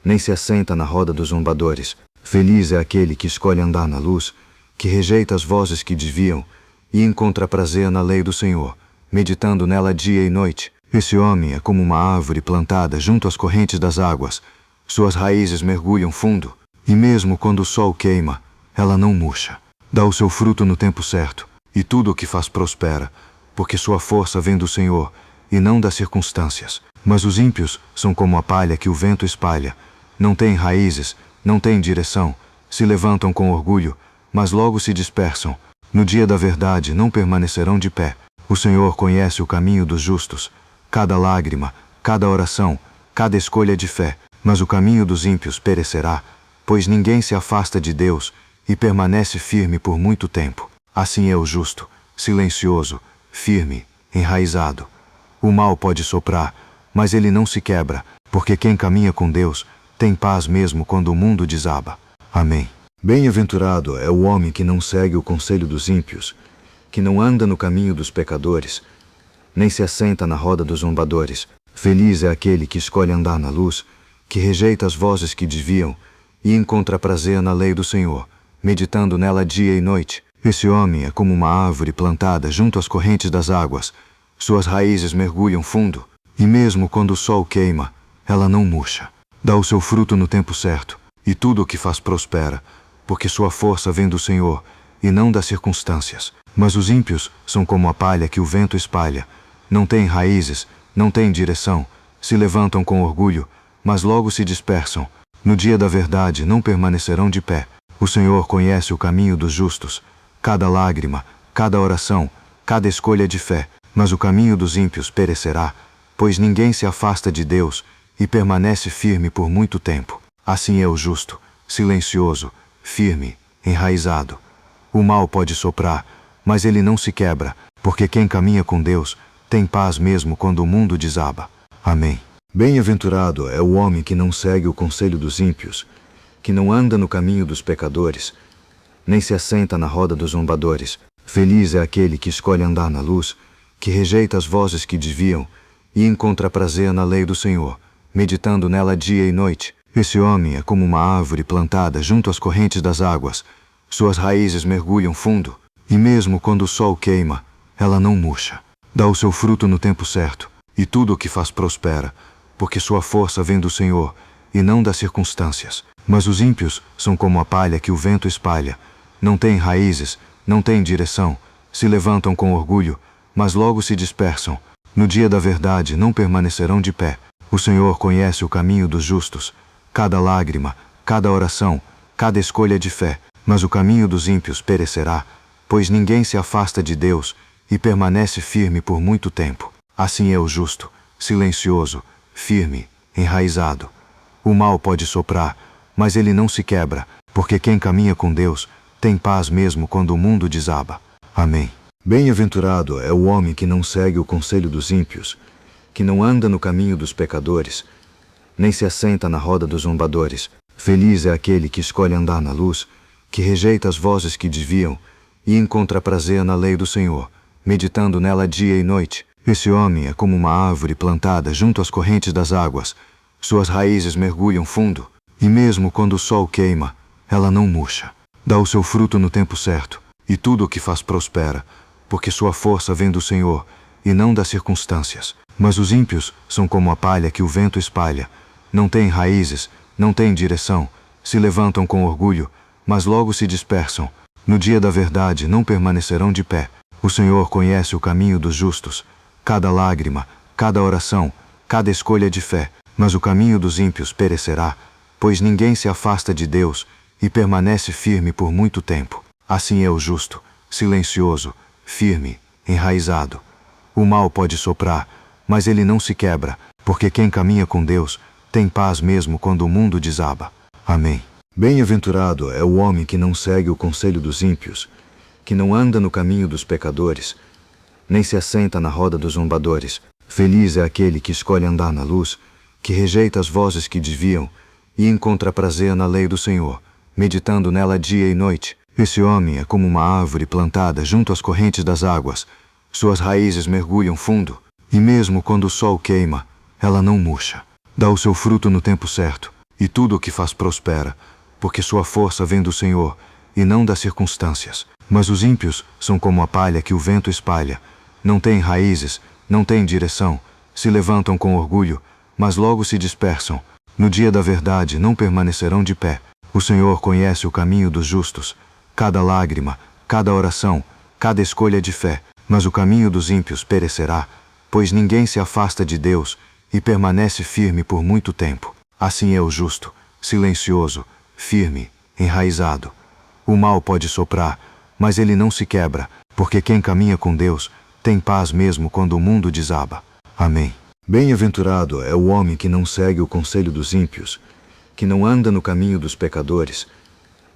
nem se assenta na roda dos zombadores. Feliz é aquele que escolhe andar na luz, que rejeita as vozes que desviam e encontra prazer na lei do Senhor, meditando nela dia e noite. Esse homem é como uma árvore plantada junto às correntes das águas. Suas raízes mergulham fundo, e mesmo quando o sol queima, ela não murcha. Dá o seu fruto no tempo certo, e tudo o que faz prospera, porque sua força vem do Senhor, e não das circunstâncias. Mas os ímpios são como a palha que o vento espalha. Não têm raízes, não têm direção, se levantam com orgulho, mas logo se dispersam. No dia da verdade não permanecerão de pé. O Senhor conhece o caminho dos justos, cada lágrima, cada oração, cada escolha de fé. Mas o caminho dos ímpios perecerá, pois ninguém se afasta de Deus e permanece firme por muito tempo. Assim é o justo, silencioso, firme, enraizado. O mal pode soprar, mas ele não se quebra, porque quem caminha com Deus tem paz mesmo quando o mundo desaba. Amém. Bem-aventurado é o homem que não segue o conselho dos ímpios, que não anda no caminho dos pecadores, nem se assenta na roda dos zombadores. Feliz é aquele que escolhe andar na luz, que rejeita as vozes que desviam e encontra prazer na lei do Senhor, meditando nela dia e noite. Esse homem é como uma árvore plantada junto às correntes das águas. Suas raízes mergulham fundo, e mesmo quando o sol queima, ela não murcha. Dá o seu fruto no tempo certo, e tudo o que faz prospera, porque sua força vem do Senhor, e não das circunstâncias. Mas os ímpios são como a palha que o vento espalha. Não têm raízes, não têm direção, se levantam com orgulho, mas logo se dispersam. No dia da verdade não permanecerão de pé. O Senhor conhece o caminho dos justos, cada lágrima, cada oração, cada escolha de fé, mas o caminho dos ímpios perecerá, pois ninguém se afasta de Deus e permanece firme por muito tempo. Assim é o justo, silencioso, firme, enraizado. O mal pode soprar, mas ele não se quebra, porque quem caminha com Deus tem paz mesmo quando o mundo desaba. Amém. Bem-aventurado é o homem que não segue o conselho dos ímpios, que não anda no caminho dos pecadores, nem se assenta na roda dos zombadores. Feliz é aquele que escolhe andar na luz, que rejeita as vozes que desviam e encontra prazer na lei do Senhor, meditando nela dia e noite. Esse homem é como uma árvore plantada junto às correntes das águas. Suas raízes mergulham fundo, e mesmo quando o sol queima, ela não murcha. Dá o seu fruto no tempo certo, e tudo o que faz prospera, porque sua força vem do Senhor, e não das circunstâncias. Mas os ímpios são como a palha que o vento espalha. Não têm raízes, não têm direção, se levantam com orgulho, mas logo se dispersam. No dia da verdade não permanecerão de pé. O Senhor conhece o caminho dos justos, cada lágrima, cada oração, cada escolha de fé, mas o caminho dos ímpios perecerá, pois ninguém se afasta de Deus e permanece firme por muito tempo. Assim é o justo, silencioso, firme, enraizado. O mal pode soprar, mas ele não se quebra, porque quem caminha com Deus tem paz mesmo quando o mundo desaba. Amém. Bem-aventurado é o homem que não segue o conselho dos ímpios, que não anda no caminho dos pecadores, nem se assenta na roda dos zombadores. Feliz é aquele que escolhe andar na luz, que rejeita as vozes que desviam e encontra prazer na lei do Senhor, meditando nela dia e noite. Esse homem é como uma árvore plantada junto às correntes das águas. Suas raízes mergulham fundo, e mesmo quando o sol queima, ela não murcha. Dá o seu fruto no tempo certo, e tudo o que faz prospera, porque sua força vem do Senhor, e não das circunstâncias. Mas os ímpios são como a palha que o vento espalha. Não têm raízes, não têm direção, se levantam com orgulho, mas logo se dispersam. No dia da verdade não permanecerão de pé. O Senhor conhece o caminho dos justos, cada lágrima, cada oração, cada escolha de fé, mas o caminho dos ímpios perecerá, pois ninguém se afasta de Deus e permanece firme por muito tempo. Assim é o justo, silencioso, firme, enraizado. O mal pode soprar, mas ele não se quebra, porque quem caminha com Deus tem paz mesmo quando o mundo desaba. Amém. Bem-aventurado é o homem que não segue o conselho dos ímpios, que não anda no caminho dos pecadores, nem se assenta na roda dos zombadores. Feliz é aquele que escolhe andar na luz, que rejeita as vozes que desviam e encontra prazer na lei do Senhor, meditando nela dia e noite. Esse homem é como uma árvore plantada junto às correntes das águas. Suas raízes mergulham fundo, e mesmo quando o sol queima, ela não murcha. Dá o seu fruto no tempo certo, e tudo o que faz prospera, porque sua força vem do Senhor, e não das circunstâncias. Mas os ímpios são como a palha que o vento espalha. Não têm raízes, não têm direção, se levantam com orgulho, mas logo se dispersam. No dia da verdade não permanecerão de pé. O Senhor conhece o caminho dos justos, cada lágrima, cada oração, cada escolha de fé, mas o caminho dos ímpios perecerá, pois ninguém se afasta de Deus e permanece firme por muito tempo. Assim é o justo, silencioso, firme, enraizado. O mal pode soprar, mas ele não se quebra, porque quem caminha com Deus tem paz mesmo quando o mundo desaba. Amém. Bem-aventurado é o homem que não segue o conselho dos ímpios, que não anda no caminho dos pecadores,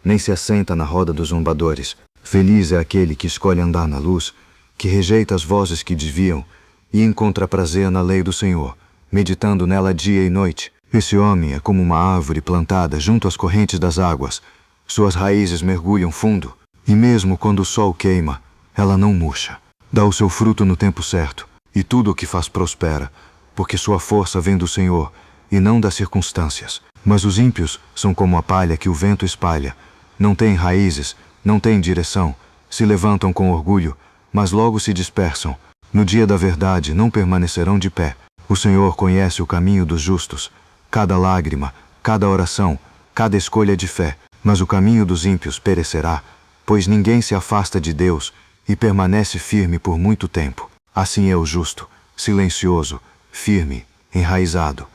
nem se assenta na roda dos zombadores. Feliz é aquele que escolhe andar na luz, que rejeita as vozes que desviam e encontra prazer na lei do Senhor, meditando nela dia e noite. Esse homem é como uma árvore plantada junto às correntes das águas. Suas raízes mergulham fundo, e mesmo quando o sol queima, ela não murcha. Dá o seu fruto no tempo certo, e tudo o que faz prospera, porque sua força vem do Senhor, e não das circunstâncias. Mas os ímpios são como a palha que o vento espalha. Não têm raízes, não têm direção, se levantam com orgulho, mas logo se dispersam. No dia da verdade não permanecerão de pé. O Senhor conhece o caminho dos justos, cada lágrima, cada oração, cada escolha de fé. Mas o caminho dos ímpios perecerá, pois ninguém se afasta de Deus e permanece firme por muito tempo. Assim é o justo, silencioso, firme, enraizado.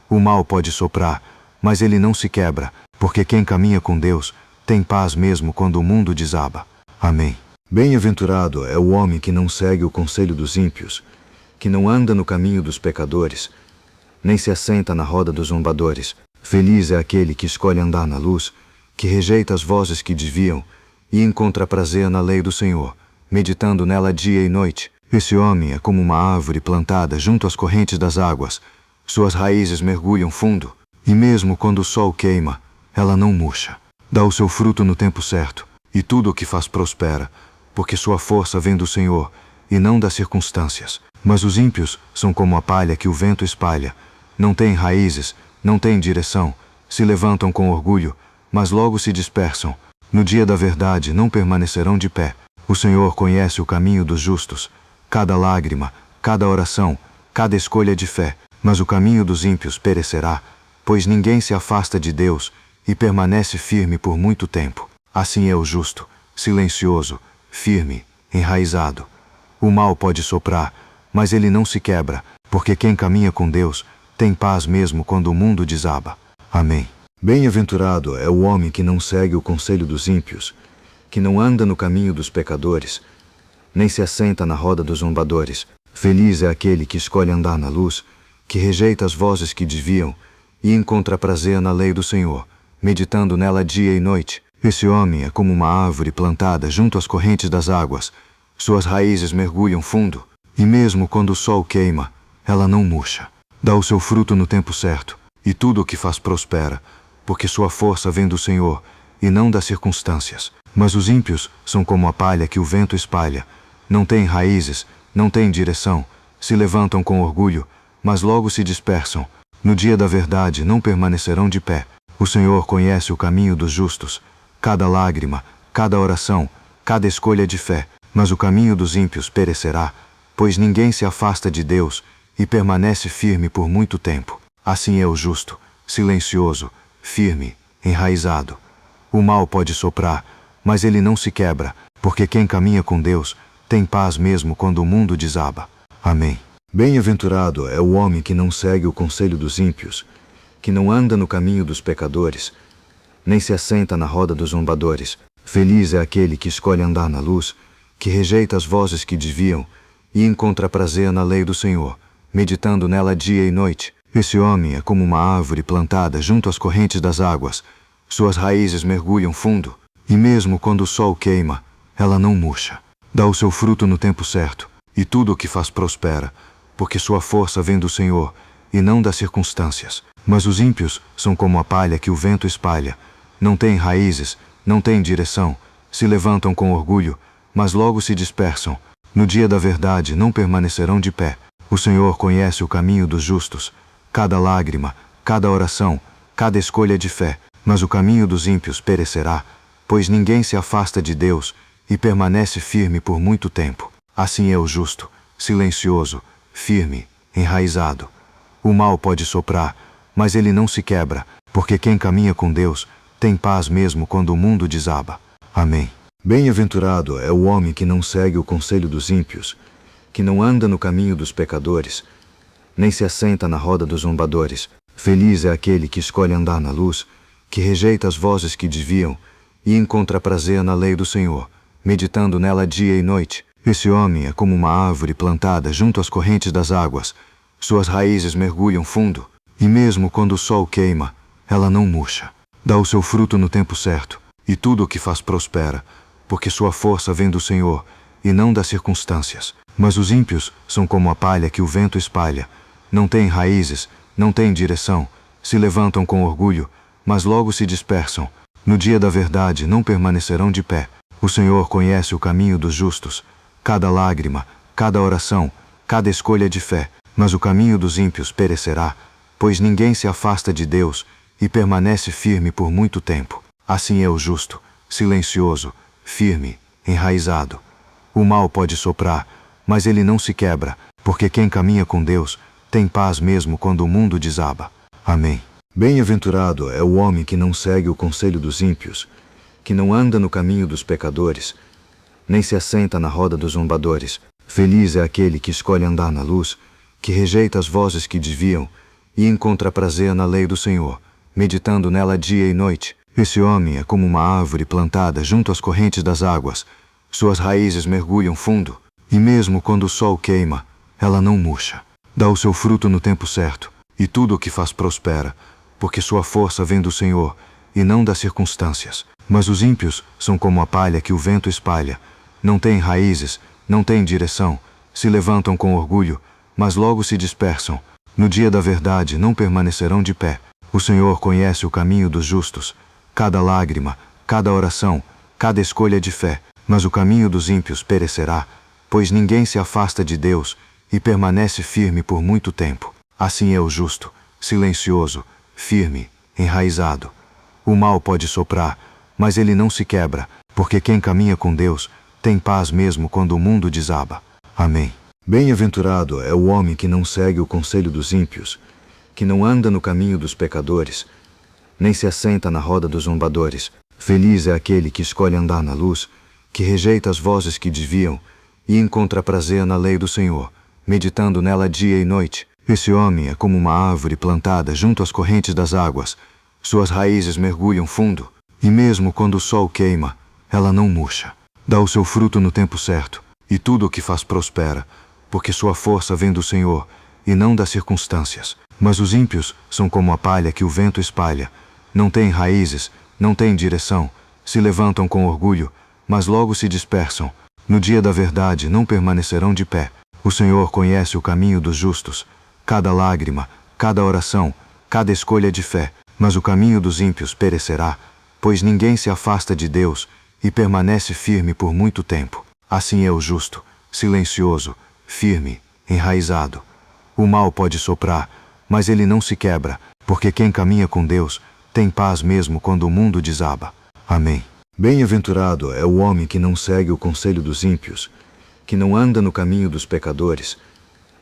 O mal pode soprar, mas ele não se quebra, porque quem caminha com Deus tem paz mesmo quando o mundo desaba. Amém. Bem-aventurado é o homem que não segue o conselho dos ímpios, que não anda no caminho dos pecadores, nem se assenta na roda dos zombadores. Feliz é aquele que escolhe andar na luz, que rejeita as vozes que desviam e encontra prazer na lei do Senhor, meditando nela dia e noite. Esse homem é como uma árvore plantada junto às correntes das águas. Suas raízes mergulham fundo, e mesmo quando o sol queima, ela não murcha. Dá o seu fruto no tempo certo, e tudo o que faz prospera, porque sua força vem do Senhor, e não das circunstâncias. Mas os ímpios são como a palha que o vento espalha. Não têm raízes, não têm direção, se levantam com orgulho, mas logo se dispersam. No dia da verdade não permanecerão de pé. O Senhor conhece o caminho dos justos, cada lágrima, cada oração, cada escolha de fé. Mas o caminho dos ímpios perecerá, pois ninguém se afasta de Deus e permanece firme por muito tempo. Assim é o justo, silencioso, firme, enraizado. O mal pode soprar, mas ele não se quebra, porque quem caminha com Deus tem paz mesmo quando o mundo desaba. Amém. Bem-aventurado é o homem que não segue o conselho dos ímpios, que não anda no caminho dos pecadores, nem se assenta na roda dos zombadores. Feliz é aquele que escolhe andar na luz, que rejeita as vozes que desviam e encontra prazer na lei do Senhor, meditando nela dia e noite. Esse homem é como uma árvore plantada junto às correntes das águas. Suas raízes mergulham fundo, e mesmo quando o sol queima, ela não murcha. Dá o seu fruto no tempo certo, e tudo o que faz prospera, porque sua força vem do Senhor, e não das circunstâncias. Mas os ímpios são como a palha que o vento espalha. Não têm raízes, não têm direção, se levantam com orgulho, mas logo se dispersam. No dia da verdade não permanecerão de pé. O Senhor conhece o caminho dos justos, cada lágrima, cada oração, cada escolha de fé. Mas o caminho dos ímpios perecerá, pois ninguém se afasta de Deus e permanece firme por muito tempo. Assim é o justo, silencioso, firme, enraizado. O mal pode soprar, mas ele não se quebra, porque quem caminha com Deus tem paz mesmo quando o mundo desaba. Amém. Bem-aventurado é o homem que não segue o conselho dos ímpios, que não anda no caminho dos pecadores, nem se assenta na roda dos zombadores. Feliz é aquele que escolhe andar na luz, que rejeita as vozes que desviam e encontra prazer na lei do Senhor, meditando nela dia e noite. Esse homem é como uma árvore plantada junto às correntes das águas. Suas raízes mergulham fundo, e mesmo quando o sol queima, ela não murcha. Dá o seu fruto no tempo certo, e tudo o que faz prospera, porque sua força vem do Senhor, e não das circunstâncias. Mas os ímpios são como a palha que o vento espalha. Não têm raízes, não têm direção, se levantam com orgulho, mas logo se dispersam. No dia da verdade não permanecerão de pé. O Senhor conhece o caminho dos justos, cada lágrima, cada oração, cada escolha de fé. Mas o caminho dos ímpios perecerá, pois ninguém se afasta de Deus e permanece firme por muito tempo. Assim é o justo, silencioso, firme, enraizado. O mal pode soprar, mas ele não se quebra, porque quem caminha com Deus tem paz mesmo quando o mundo desaba. Amém. Bem-aventurado é o homem que não segue o conselho dos ímpios, que não anda no caminho dos pecadores, nem se assenta na roda dos zombadores. Feliz é aquele que escolhe andar na luz, que rejeita as vozes que desviam e encontra prazer na lei do Senhor, meditando nela dia e noite. Esse homem é como uma árvore plantada junto às correntes das águas. Suas raízes mergulham fundo, e mesmo quando o sol queima, ela não murcha. Dá o seu fruto no tempo certo, e tudo o que faz prospera, porque sua força vem do Senhor, e não das circunstâncias. Mas os ímpios são como a palha que o vento espalha. Não têm raízes, não têm direção, se levantam com orgulho, mas logo se dispersam. No dia da verdade não permanecerão de pé. O Senhor conhece o caminho dos justos, cada lágrima, cada oração, cada escolha de fé. Mas o caminho dos ímpios perecerá, pois ninguém se afasta de Deus e permanece firme por muito tempo. Assim é o justo, silencioso, firme, enraizado. O mal pode soprar, mas ele não se quebra, porque quem caminha com Deus tem paz mesmo quando o mundo desaba. Amém. Bem-aventurado é o homem que não segue o conselho dos ímpios, que não anda no caminho dos pecadores, nem se assenta na roda dos zombadores. Feliz é aquele que escolhe andar na luz, que rejeita as vozes que desviam e encontra prazer na lei do Senhor, meditando nela dia e noite. Esse homem é como uma árvore plantada junto às correntes das águas. Suas raízes mergulham fundo, e mesmo quando o sol queima, ela não murcha. Dá o seu fruto no tempo certo, e tudo o que faz prospera, porque sua força vem do Senhor, e não das circunstâncias. Mas os ímpios são como a palha que o vento espalha. Não têm raízes, não têm direção, se levantam com orgulho, mas logo se dispersam. No dia da verdade não permanecerão de pé. O Senhor conhece o caminho dos justos, cada lágrima, cada oração, cada escolha de fé. Mas o caminho dos ímpios perecerá, pois ninguém se afasta de Deus e permanece firme por muito tempo. Assim é o justo, silencioso, firme, enraizado. O mal pode soprar, mas ele não se quebra, porque quem caminha com Deus tem paz mesmo quando o mundo desaba. Amém. Bem-aventurado é o homem que não segue o conselho dos ímpios, que não anda no caminho dos pecadores, nem se assenta na roda dos zombadores. Feliz é aquele que escolhe andar na luz, que rejeita as vozes que desviam e encontra prazer na lei do Senhor, meditando nela dia e noite. Esse homem é como uma árvore plantada junto às correntes das águas. Suas raízes mergulham fundo, e mesmo quando o sol queima, ela não murcha. Dá o seu fruto no tempo certo, e tudo o que faz prospera, porque sua força vem do Senhor, e não das circunstâncias. Mas os ímpios são como a palha que o vento espalha. Não têm raízes, não têm direção, se levantam com orgulho, mas logo se dispersam. No dia da verdade não permanecerão de pé. O Senhor conhece o caminho dos justos, cada lágrima, cada oração, cada escolha de fé. Mas o caminho dos ímpios perecerá, pois ninguém se afasta de Deus e permanece firme por muito tempo. Assim é o justo, silencioso, firme, enraizado. O mal pode soprar, mas ele não se quebra, porque quem caminha com Deus tem paz mesmo quando o mundo desaba. Amém. Bem-aventurado é o homem que não segue o conselho dos ímpios, que não anda no caminho dos pecadores,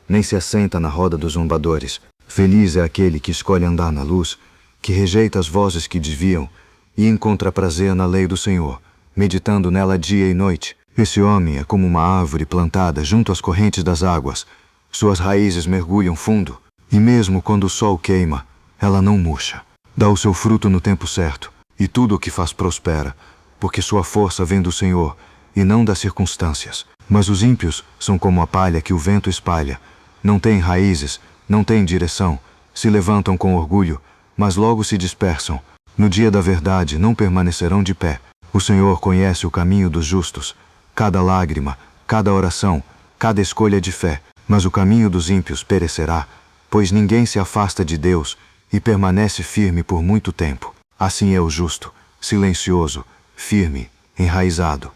nem se assenta na roda dos zombadores. Feliz é aquele que escolhe andar na luz, que rejeita as vozes que desviam e encontra prazer na lei do Senhor, meditando nela dia e noite. Esse homem é como uma árvore plantada junto às correntes das águas. Suas raízes mergulham fundo, e mesmo quando o sol queima, ela não murcha. Dá o seu fruto no tempo certo, e tudo o que faz prospera, porque sua força vem do Senhor, e não das circunstâncias. Mas os ímpios são como a palha que o vento espalha. Não têm raízes, não têm direção, se levantam com orgulho, mas logo se dispersam. No dia da verdade não permanecerão de pé. O Senhor conhece o caminho dos justos, cada lágrima, cada oração, cada escolha de fé. Mas o caminho dos ímpios perecerá, pois ninguém se afasta de Deus e permanece firme por muito tempo. Assim é o justo, silencioso, firme, enraizado.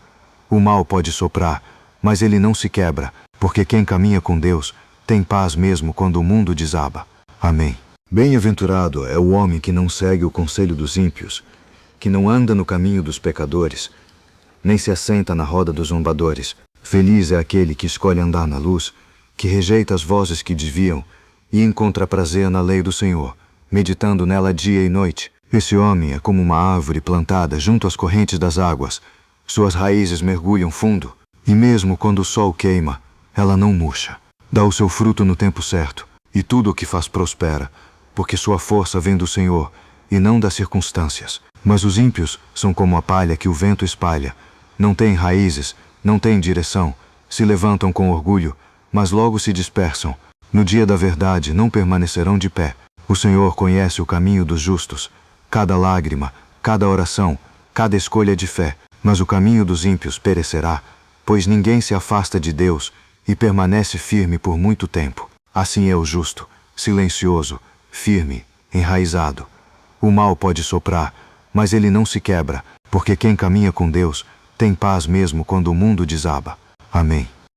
O mal pode soprar, mas ele não se quebra, porque quem caminha com Deus tem paz mesmo quando o mundo desaba. Amém. Bem-aventurado é o homem que não segue o conselho dos ímpios, que não anda no caminho dos pecadores, nem se assenta na roda dos zombadores. Feliz é aquele que escolhe andar na luz, que rejeita as vozes que desviam e encontra prazer na lei do Senhor, meditando nela dia e noite. Esse homem é como uma árvore plantada junto às correntes das águas. Suas raízes mergulham fundo, e mesmo quando o sol queima, ela não murcha. Dá o seu fruto no tempo certo, e tudo o que faz prospera, porque sua força vem do Senhor, e não das circunstâncias. Mas os ímpios são como a palha que o vento espalha. Não têm raízes, não têm direção, se levantam com orgulho, mas logo se dispersam. No dia da verdade não permanecerão de pé. O Senhor conhece o caminho dos justos, cada lágrima, cada oração, cada escolha de fé. Mas o caminho dos ímpios perecerá, pois ninguém se afasta de Deus e permanece firme por muito tempo. Assim é o justo, silencioso, firme, enraizado. O mal pode soprar, mas ele não se quebra, porque quem caminha com Deus tem paz mesmo quando o mundo desaba. Amém.